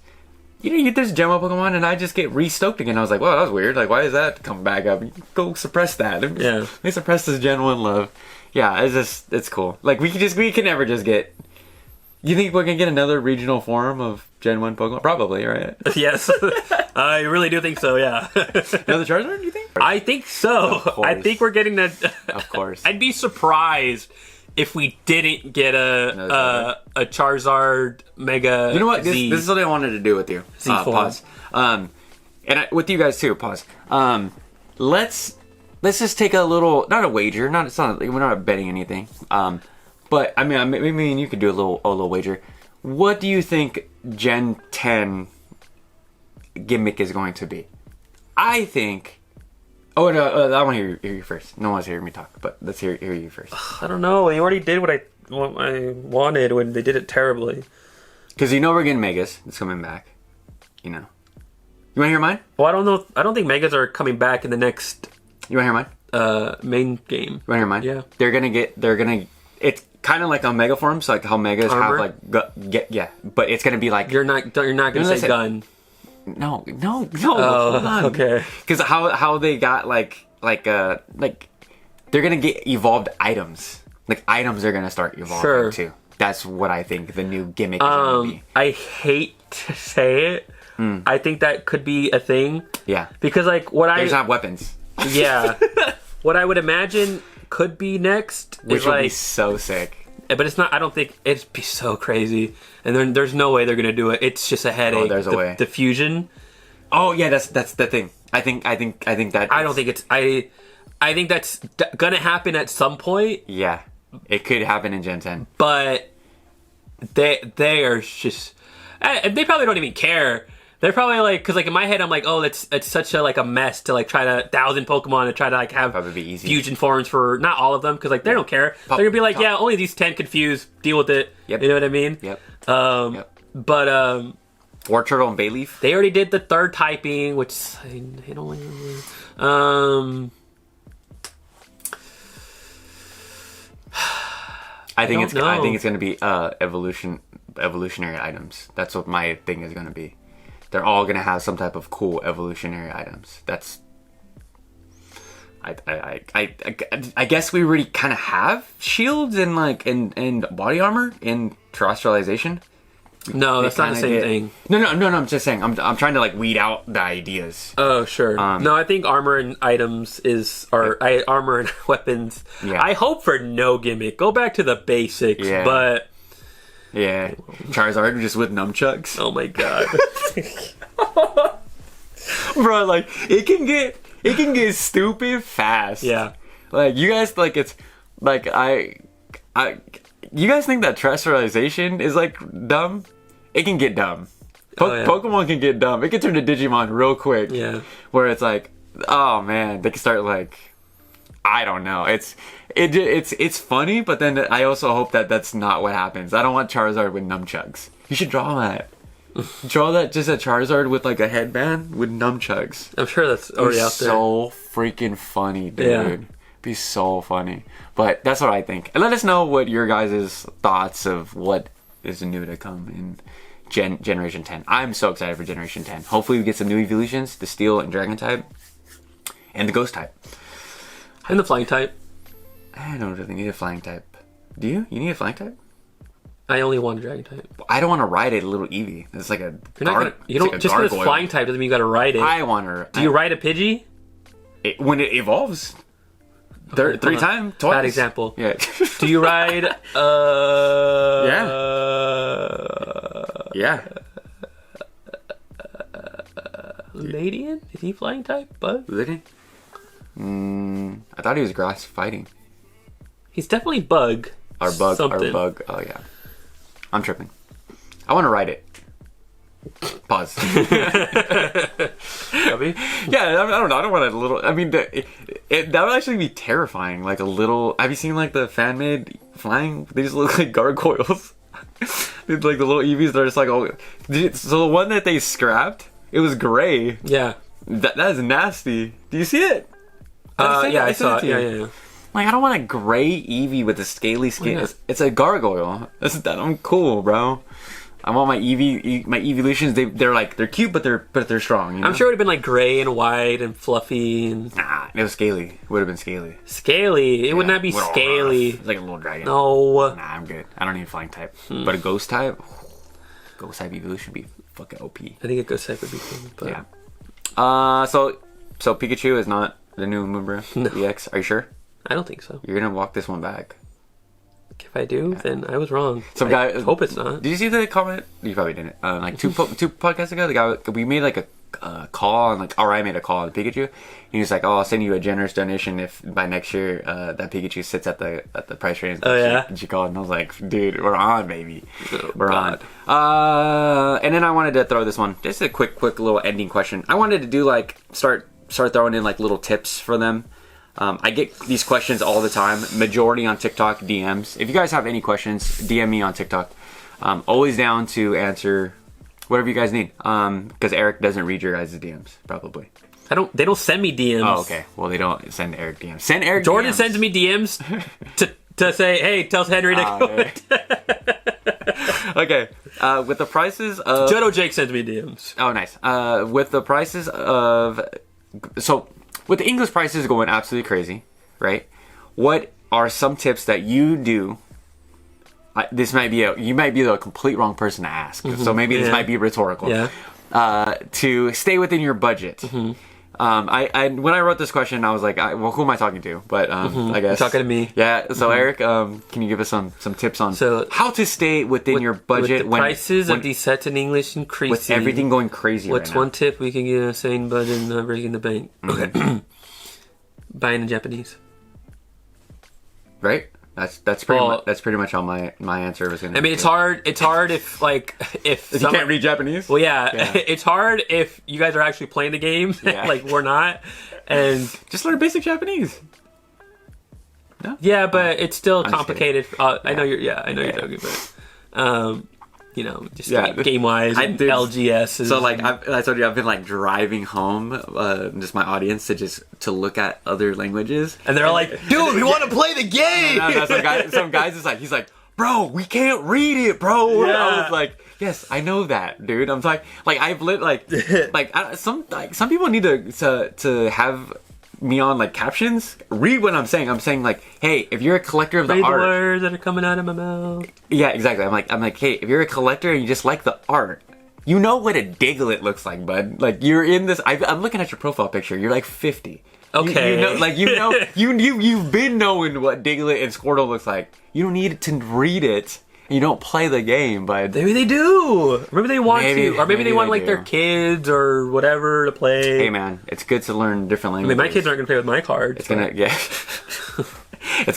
you get this Gen 1 Pokemon, and I just get re-stoked again. I was like, well, that was weird. Why is that come back up? Go suppress that. Yeah, they suppress this Gen 1 love. Yeah, it's cool. We can never just get. You think we're gonna get another regional form of Gen 1 Pokemon? Probably, right? Yes. I really do think so, yeah. Another Charizard, you think? I think so. I think we're getting that. Of course. I'd be surprised if we didn't get a Charizard Mega. You know what? This is what I wanted to do with you. Pause. With you guys too. Pause. Let's just take a little, not a wager. We're not betting anything. But I mean, maybe you could do a little wager. What do you think Gen 10 gimmick is going to be? I think. Oh no, I want to hear you first. No one's hearing me talk, but let's hear you first. I don't know. You already did what I wanted when they did it terribly. Because we're getting Megas. It's coming back. You want to hear mine? Well, I don't know. I don't think Megas are coming back in the next. You want to hear mine? Main game. You want to hear mine? Yeah. They're gonna. It's kind of like on Mega forms, like how Megas Armor? have like yeah, but it's gonna be like You're not gonna say gun. no. Oh, Hold on. okay. Because how they got like they're gonna get evolved items. Like items are gonna start evolving too. That's what I think the new gimmick is gonna be. I hate to say it. I think that could be a thing. Yeah. Because like they just have weapons. Yeah. What I would imagine could be next Which is would like, be so sick. but it's not. I don't think it'd be so crazy, and there's no way they're gonna do it. It's just a headache. Oh, there's a way. The fusion. Oh yeah, that's the thing. I think that. I don't think it's. I think that's gonna happen at some point. Yeah, it could happen in Gen 10. But they are just. They probably don't even care. They're probably like, because like in my head I'm like, oh, it's such a like a mess to like try to 1,000 Pokemon and try to like have Probably be easy. fusion forms for not all of them, because like they don't care. They're gonna be like, yeah, only these 10 confuse. Deal with it. Yep. You know what I mean? Yep. But War Turtle and Bayleaf. they already did the third typing, which I don't really. I think it's know. going to be evolutionary items. That's what my thing is going to be. They're all going to have some type of cool evolutionary items. That's I guess we already kind of have shields and like and body armor in terrestrialization. No, that's not the same thing. No. I'm just saying. I'm trying to like weed out the ideas. Oh, sure. No, I think armor and items armor and weapons. Yeah. I hope for no gimmick. Go back to the basics. Yeah. But Yeah, Charizard just with nunchucks. oh my god. Bro, like it can get stupid fast. Yeah. Like you guys like it's like you guys think that terrestrialization is like dumb? It can get dumb. Yeah. Pokemon can get dumb. It can turn to Digimon real quick. Yeah. Where it's like, oh man, they can start like, I don't know. It's funny, but then I also hope that that's not what happens. I don't want Charizard with nunchucks. You should draw that. Draw that just a Charizard with like a headband with nunchucks. I'm sure that's already out there. So freaking funny, dude. Yeah. Be so funny. But that's what I think. And let us know what your guys' thoughts of what is new to come in Generation 10. I'm so excited for Generation 10. Hopefully we get some new evolutions, the Steel and Dragon type, and the Ghost type. And the flying type. I don't really need a flying type. Do you? You need a flying type? I only want a dragon type. I don't want to ride it, a little Eevee. It's like a You don't like a just because it's gargoyle. flying type doesn't mean you gotta ride it. I want her. Do you ride a Pidgey? When it evolves. Three times, twice. Bad example. Yeah. Do you ride Yeah. Ladian? Is he flying type? Bug? Really? I thought he was grass fighting. He's definitely bug. Our bug. Something. Oh yeah. I'm tripping. I want to ride it. Pause. Yeah, I don't know. I don't want a little. I mean, that would actually be terrifying. Like a little. Have you seen like the fan made flying? They just look like gargoyles. It's like the little Eevees that are just like oh. So the one that they scrapped, it was gray. Yeah. That is nasty. Do you see it? Yeah, I saw it. Yeah. Like I don't want a gray Eevee with a scaly skin. Why not? It's a gargoyle. I'm cool, bro. I want my evolutions. They're cute, but they're strong. You know? I'm sure it would have been like gray and white and fluffy and Nah, it was scaly. It would have been scaly. scaly. It would not be scaly. It's like a little dragon. No. Nah, I'm good. I don't need a flying type. But a ghost type evolution would be fucking OP. I think a ghost type would be cool. But Yeah. So Pikachu is not the new Moonbreath EX. Are you sure? I don't think so. You're gonna walk this one back. If I do, then I was wrong. Some guy. I hope it's not. Did you see the comment? You probably didn't. Like two podcasts ago, the guy we made like a call and or I made a call on Pikachu. And he was like, "Oh, I'll send you a generous donation if by next year that Pikachu sits at the price range." Oh yeah. And she called and I was like, "Dude, we're on, baby. We're God. on." And then I wanted to throw this one, just a quick little ending question. I wanted to do like start throwing in like little tips for them. I get these questions all the time, majority on TikTok DMs. If you guys have any questions, DM me on TikTok. Always down to answer whatever you guys need. Because Eric doesn't read your guys' DMs, probably. They don't send me DMs. Oh, okay. Well, they don't send Eric DMs. Send Eric Jordan DMs. sends me DMs to say, hey, tell Henry to go. Okay. With the prices of... Jodo Jake sends me DMs. Oh, nice. With the prices of... So, with the English prices going absolutely crazy, right? What are some tips that you do? This might be you might be the complete wrong person to ask. So maybe this might be rhetorical. Yeah. To stay within your budget. When I wrote this question, I was like, well, who am I talking to? But I guess You're talking to me. Yeah. So Eric, can you give us some tips on how to stay within your budget with the prices of these sets in English increasing? With everything going crazy. What's right now? one tip we can get a sane budget and not breaking the bank? Okay. Buying in Japanese. Right. That's pretty much all my answer was gonna. I mean, it's hard. It's hard if you can't read Japanese. Well, yeah, it's hard if you guys are actually playing the game, like we're not, and just learn basic Japanese. No? Yeah, but it's still complicated. I know you're. Yeah, I know you're joking, but you know, just game wise, LGS. So like I told you, I've been like driving home, just my audience to look at other languages, and they're like, "Dude, we want to play the game." No, some guys is like, he's like, "Bro, we can't read it, bro." Yeah. I was like, "Yes, I know that, dude." I'm like I've lit some people need to have me on like captions. Read what I'm saying. I'm saying like, hey, if you're a collector of the art, the words that are coming out of my mouth. Yeah, exactly. I'm like, hey, if you're a collector and you just like the art, you know what a Diglett looks like, bud. Like you're in this. I'm looking at your profile picture. You're like 50. Okay. You've been knowing what Diglett and Squirtle looks like. You don't need to read it. You don't play the game, but maybe they do. Maybe they want to, or maybe they want like their kids or whatever to play. Hey man, it's good to learn different languages. I mean, my kids aren't gonna play with my cards. It's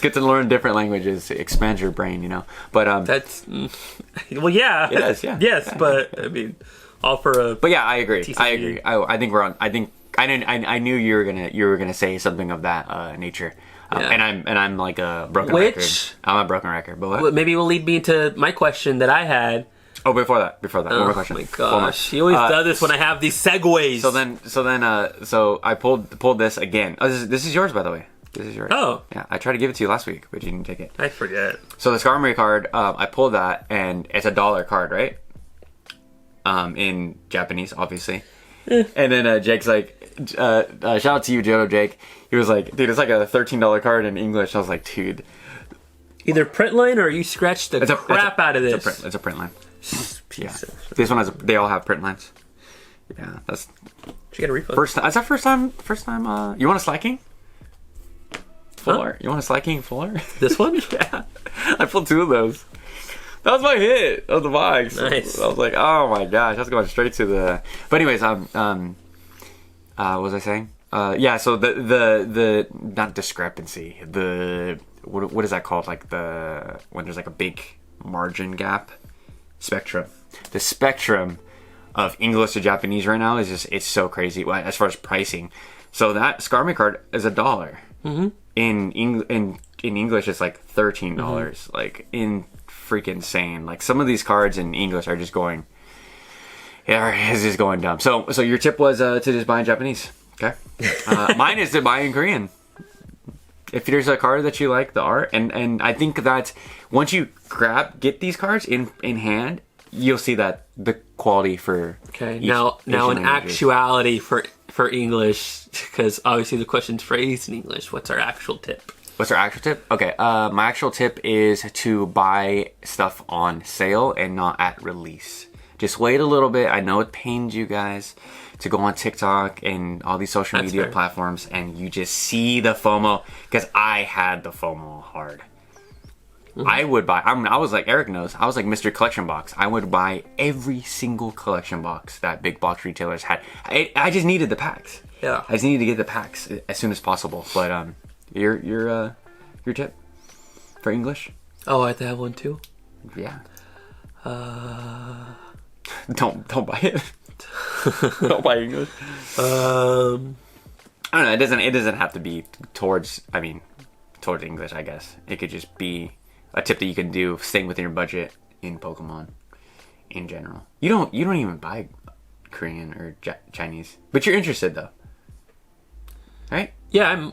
good to learn different languages. It expands your brain, you know. But that's well, yeah, it does. Yeah, yes, yeah. But I mean, all for a. But yeah, I agree. TCG. I agree. I think we're on. I knew you were gonna say something of that nature. And I'm like a broken record. I'm a broken record. But what? Maybe it will lead me into my question that I had. Oh, before that, one more question. Oh my gosh, he always does this when I have these segues. So I pulled this again. Oh, this is yours, by the way. This is yours. Oh, yeah. I tried to give it to you last week, but you didn't take it. I forget. So the Skarmory card, I pulled that, and it's $1 card, right? In Japanese, obviously. And then Jake's like, shout out to you, Jodo Jake. He was like, dude, it's like a $13 card in English. I was like, dude. Either print line or you scratched the crap out of this. It's a print line. Yeah. This one they all have print lines. Yeah, that's. Did you get a refund? Is that first time? You want a Slaking? Full art. You want a Slaking full art? This one? Yeah. I pulled 2 of those. That was my hit of the box. Nice. I was like, oh my gosh, I was going straight to the. But anyways, what was I saying? Yeah. So the not discrepancy. What is that called? Like when there's like a big margin gap. Spectrum. The spectrum of English to Japanese right now is it's so crazy as far as pricing. So that Skarmory card is $1. Mm-hmm. In English, it's like $13. Mm-hmm. Like in freaking insane. Like some of these cards in English are just going. Yeah, it's just going dumb. So your tip was to just buy in Japanese. Okay. Mine is to buy in Korean. If there's a card that you like, the art, and I think that once you get these cards in hand, you'll see that the quality for now in actuality for English, because obviously the question's phrased in English. What's our actual tip? What's our actual tip? Okay, my actual tip is to buy stuff on sale and not at release. Just wait a little bit. I know it pains you guys to go on TikTok and all these social media platforms and you just see the FOMO, because I had the FOMO hard. Mm-hmm. I would buy. I was like, Eric knows. I was like Mr. Collection Box. I would buy every single collection box that big box retailers had. I just needed the packs. Yeah. I just needed to get the packs as soon as possible. But your tip for English? Oh, I have to have one too. Yeah. Don't buy it. Don't buy English. I don't know. It doesn't have to be towards English. I guess it could just be a tip that you can do staying within your budget in Pokemon in general. You don't even buy Korean or Chinese, but you're interested though, right? Yeah,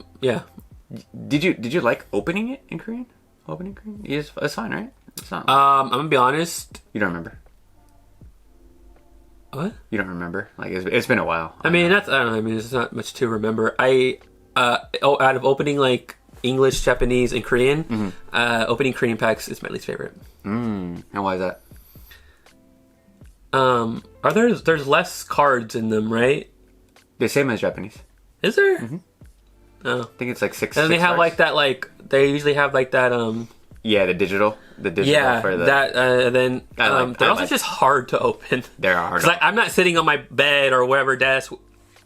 Did you like opening it in Korean? Opening Korean? It's fine, right? It's not. I'm gonna be honest. You don't remember? What? You don't remember? Like it's been a while. I mean, I don't know. I mean, there's not much to remember. Out of opening like English, Japanese, and Korean, opening Korean packs is my least favorite. And why is that? There's less cards in them, right? The same as Japanese. Is there? Mm-hmm. Oh. I think it's like 6. And they have cards. like that. Like they usually have like that. Yeah, the digital. Yeah, for the, that. Then they're also just hard to open. They're hard. Like I'm not sitting on my bed or whatever desk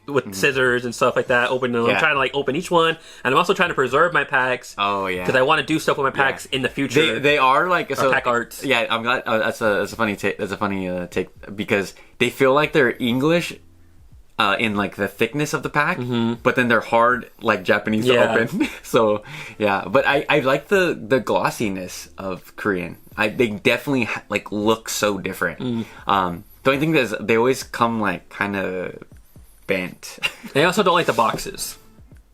with scissors and stuff like that opening them. I'm trying to like open each one, and I'm also trying to preserve my packs. Oh yeah, because I want to do stuff with my packs in the future. They are like pack arts. Yeah, I'm glad. That's a funny take. That's a funny take because they feel like they're English. In like the thickness of the pack, but then they're hard like Japanese to open. So yeah, but I like the glossiness of Korean. They definitely like look so different. The only thing is they always come like kind of bent. I also don't like the boxes.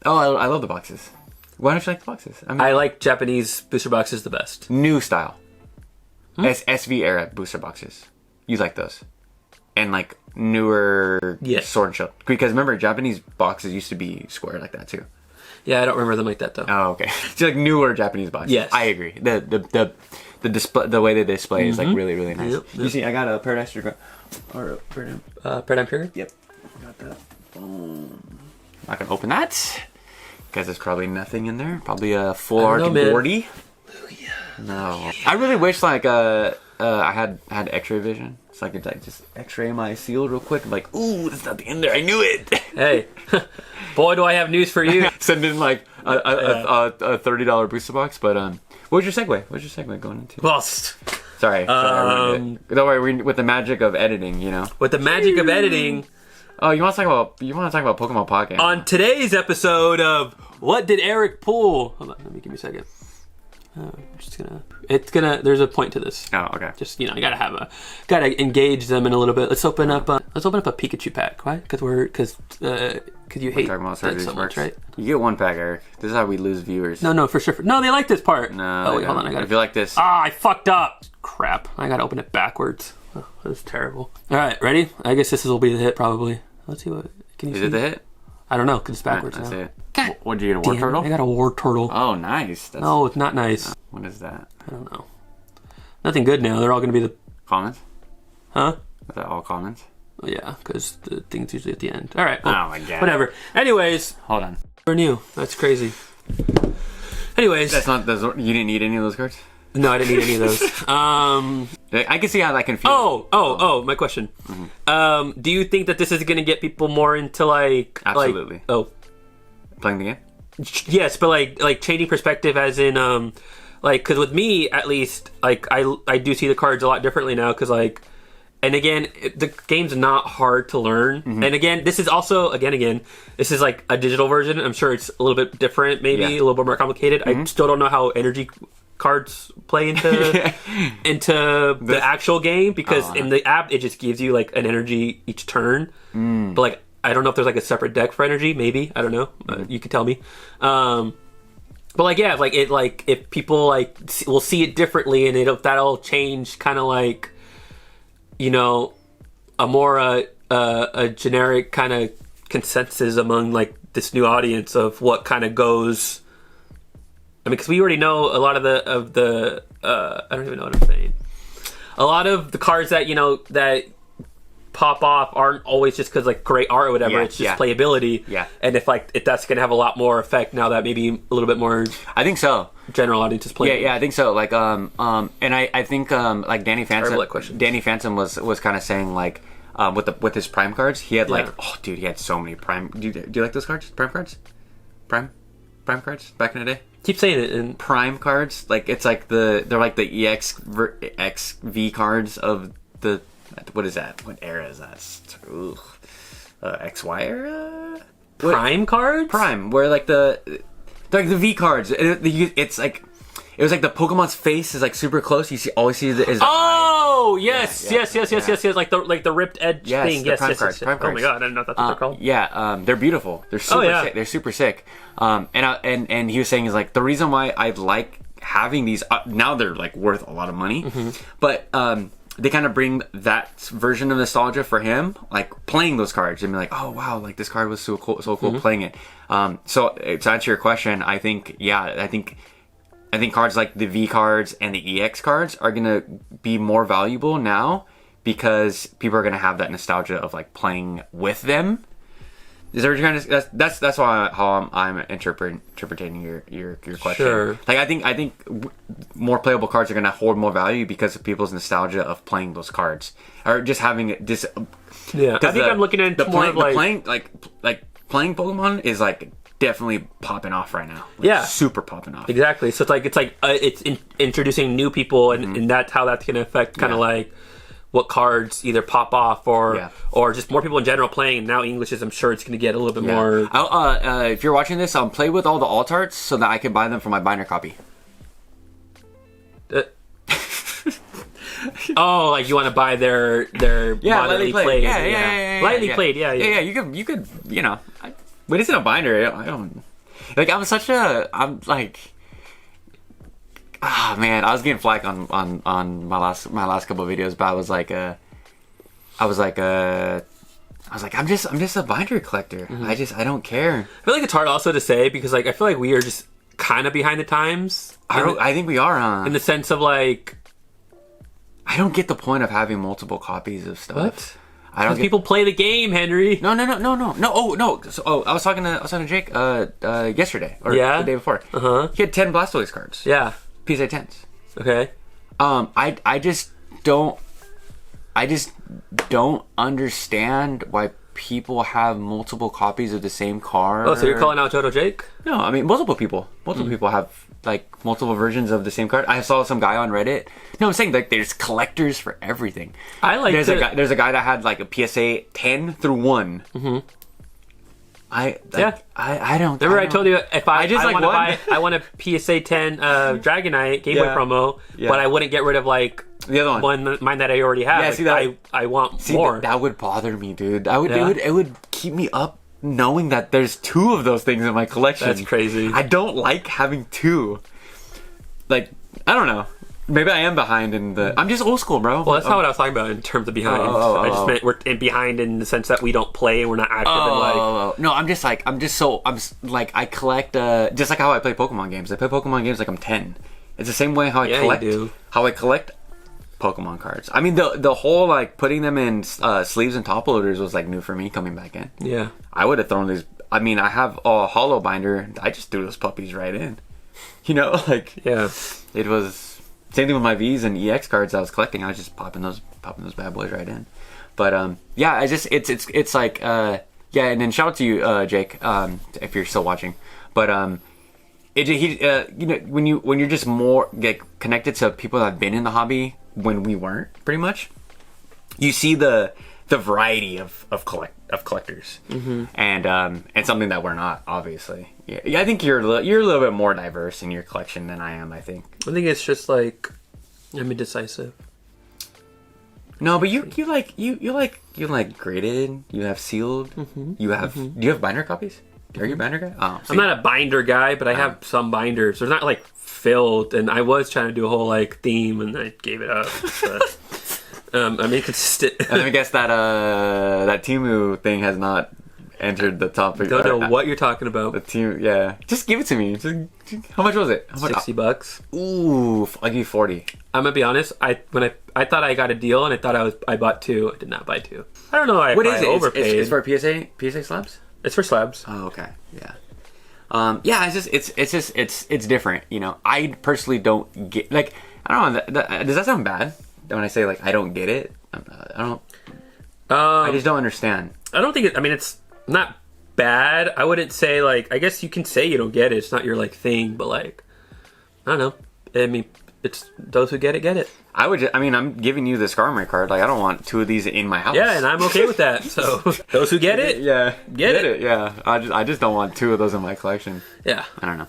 Oh, I love the boxes. Why don't you like the boxes? I mean, I like Japanese booster boxes the best. New style, SV era booster boxes. You like those? And like newer Sword and Shield, because remember Japanese boxes used to be square like that too. Yeah, I don't remember them like that though. Oh, okay. It's like newer Japanese boxes. Yes, I agree. The display, the way they display is like really nice. Yep. You see, I got a Paradise Dragon or a Paradigm Pure. Yep, got that. Boom. Not gonna open that because there's probably nothing in there. Probably a full art Gordy. No, I really wish like I had X-ray vision. So I could like just X-ray my seal real quick. I'm like, ooh, there's nothing in there. I knew it. Hey, boy, do I have news for you. Send in like a $30 booster box. But what was your segue? What was your segue going into? Well, sorry. Don't worry. With the magic of editing, you know. With the magic of editing. Oh, you want to talk about Pokemon Pocket? On today's episode of What Did Eric Pull? Hold on, give me a second. There's a point to this. Oh, okay. Just, gotta engage them in a little bit. Let's open up a Pikachu pack, right? Because you hate that so much, right? You get one pack, Eric. This is how we lose viewers. No, for sure. No, they like this part. No. Oh, wait, hold on. If you like this. I fucked up. Crap. I gotta open it backwards. Oh, that's terrible. All right, ready? I guess this will be the hit, probably. Let's see what. Can you see? Is it the hit? I don't know, because it's backwards now. That's it. What did you get, a War Turtle? I got a War Turtle. Oh, nice. No, it's not nice. What is that? I don't know. Nothing good now. They're all going to be the... Comments? Huh? Is that all comments? Yeah, because the thing's usually at the end. All right. Well, oh, my God. Whatever. Anyways. Hold on. We're new. That's crazy. Anyways. You didn't need any of those cards? No, I didn't need any of those. I can see how that can feel. Oh, my question. Mm-hmm. Do you think that this is going to get people more into like... Absolutely. Playing the game? Yes, but like changing perspective as in, like, because with me, at least, like, I do see the cards a lot differently now, because like... And again, the game's not hard to learn. Mm-hmm. And again, this is also, again, this is like a digital version. I'm sure it's a little bit different, maybe, a little bit more complicated. Mm-hmm. I still don't know how energy cards play into the actual game, because in the app, it just gives you like an energy each turn. But like, I don't know if there's like a separate deck for energy, maybe. I don't know. You could tell me. But like, yeah, like it, like if people like will see it differently, and that'll change kind of like, you know, a more a generic kind of consensus among like this new audience of what kind of goes. I mean, because we already know a lot of the I don't even know what I'm saying. A lot of the cards that that pop off aren't always just because like great art or whatever. Yeah, it's just playability. Yeah. And if that's gonna have a lot more effect now that maybe a little bit more. I think so. General audience is playing. Yeah, I think so. Like and I think like Danny Phantom was kind of saying like with his Prime cards, he had like he had so many Prime. Do you like those cards? Prime cards? Prime cards back in the day. Keep saying it. In Prime cards, like it's like they're like the XV cards of the. What is that? What era is that? XY era? Prime cards? Prime, where like the V cards. It's like it was like the Pokemon's face is like super close. You always see is. Oh yes, Yeah, yes. Like the ripped edge Yes, thing. the Yes, prime yes, cards, yes. prime Oh my cards. god, I didn't know that's what they're called. Yeah, they're beautiful. They're super yeah. sick. They're super sick. And he was saying is like the reason why I like having these now they're like worth a lot of money, but they kind of bring that version of nostalgia for him, like playing those cards and be like, oh wow, like this card was so cool playing it. So to answer your question, I think cards like the V cards and the EX cards are gonna be more valuable now because people are gonna have that nostalgia of like playing with them. Is that what you're trying to? That's how I'm interpreting your question. Sure. Like I think more playable cards are gonna hold more value because of people's nostalgia of playing those cards or just having this. Yeah, I think I'm looking at more of like playing Pokemon is like definitely popping off right now. Like, yeah, super popping off. Exactly. So it's introducing new people, and that's how that's gonna affect kind of like what cards either pop off or just more people in general playing. Now English is, I'm sure it's going to get a little bit more. If you're watching this, play with all the alt arts so that I can buy them for my binder copy. Oh, like you want to buy their lightly played. Lightly played. Yeah. You could when it's in a binder, I don't like. I'm like. Ah man, I was getting flack on my last couple of videos, but I was like, I'm just a binder collector. I don't care. I feel like it's hard also to say because like I feel like we are just kind of behind the times. I think we are, huh? In the sense of like, I don't get the point of having multiple copies of stuff. What? I don't. People play the game, Henry. No. Oh no. I was talking to Jake yesterday or the day before. He had 10 Blastoise cards. Yeah. PSA 10s. Okay. I just don't understand why people have multiple copies of the same card. Oh, so you're calling out Jodo Jake? No, I mean multiple people. Multiple people have like multiple versions of the same card. I saw some guy on Reddit. No, I'm saying like there's collectors for everything. There's a guy that had like a PSA 10 through 1. I don't. Remember I told you if I want a PSA 10 Dragonite Game Boy promo, but I wouldn't get rid of like the other one, mine that I already have. Yeah, like, see that I want more. That would bother me, dude. It would keep me up knowing that there's 2 of those things in my collection. That's crazy. I don't like having 2. Like I don't know. Maybe I am behind in the. I'm just old school, bro. Well, that's not what I was talking about in terms of behind. I just meant we're behind in the sense that we don't play and we're not active. No, I'm I collect just like how I play Pokemon games. I play Pokemon games like I'm 10. It's the same way how I collect Pokemon cards. I mean, the whole like putting them in sleeves and top loaders was like new for me coming back in. Yeah, I would have thrown these. I mean, I have a hollow binder. I just threw those puppies right in. You know, like it was. Same thing with my V's and EX cards I was collecting. I was just popping those bad boys right in. But yeah, it's like and then shout out to you, Jake, if you're still watching. But you know, when you're just more get connected to people that have been in the hobby when we weren't, pretty much, you see the variety of collectors, and something that we're not, obviously. Yeah, I think you're a little bit more diverse in your collection than I am. I think it's just like I'm indecisive. No, but you like graded. You have sealed. You have. Do you have binder copies? Are you a binder guy? Oh, I'm not a binder guy, but I have some binders. They're not like filled, and I was trying to do a whole like theme, and I gave it up. But, I mean, I guess that Temu thing has not entered the top. I don't know what you're talking about. The team, yeah. Just give it to me. How much was it? $60. Ooh, I'll give you 40. I'm gonna be honest. I thought I got a deal, and I thought I bought 2. I did not buy 2. I don't know. What is I it? Overpaid. It's for PSA slabs. It's for slabs. Oh, okay. Yeah. Yeah. It's different. You know, I personally don't get like. I don't know. Does that sound bad when I say like I don't get it? I don't. I just don't understand. I don't think it. I mean, it's not bad. I wouldn't say like. I guess you can say you don't get it. It's not your like thing, but like, I don't know. I mean, it's those who get it, get it. I'm giving you the Skarmory card. Like, I don't want 2 of these in my house. Yeah, and I'm okay with that. So those who get it, yeah, get it. Yeah, I just don't want 2 of those in my collection. Yeah, I don't know.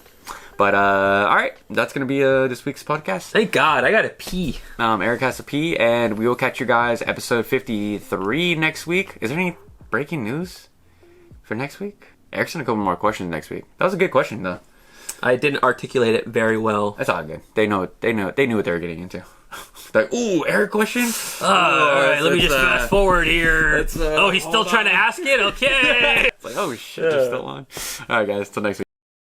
But all right, that's gonna be this week's podcast. Thank God, I gotta pee. Eric has to pee, and we will catch you guys episode 53 next week. Is there any breaking news for next week? Eric's gonna come with more questions next week. That was a good question though. I didn't articulate it very well. That's all good. They knew what they were getting into. Like, ooh, Eric question? All right, let me just fast forward here. He's still trying to ask it? Okay. It's like, oh shit, they're still on. All right, guys, till next week.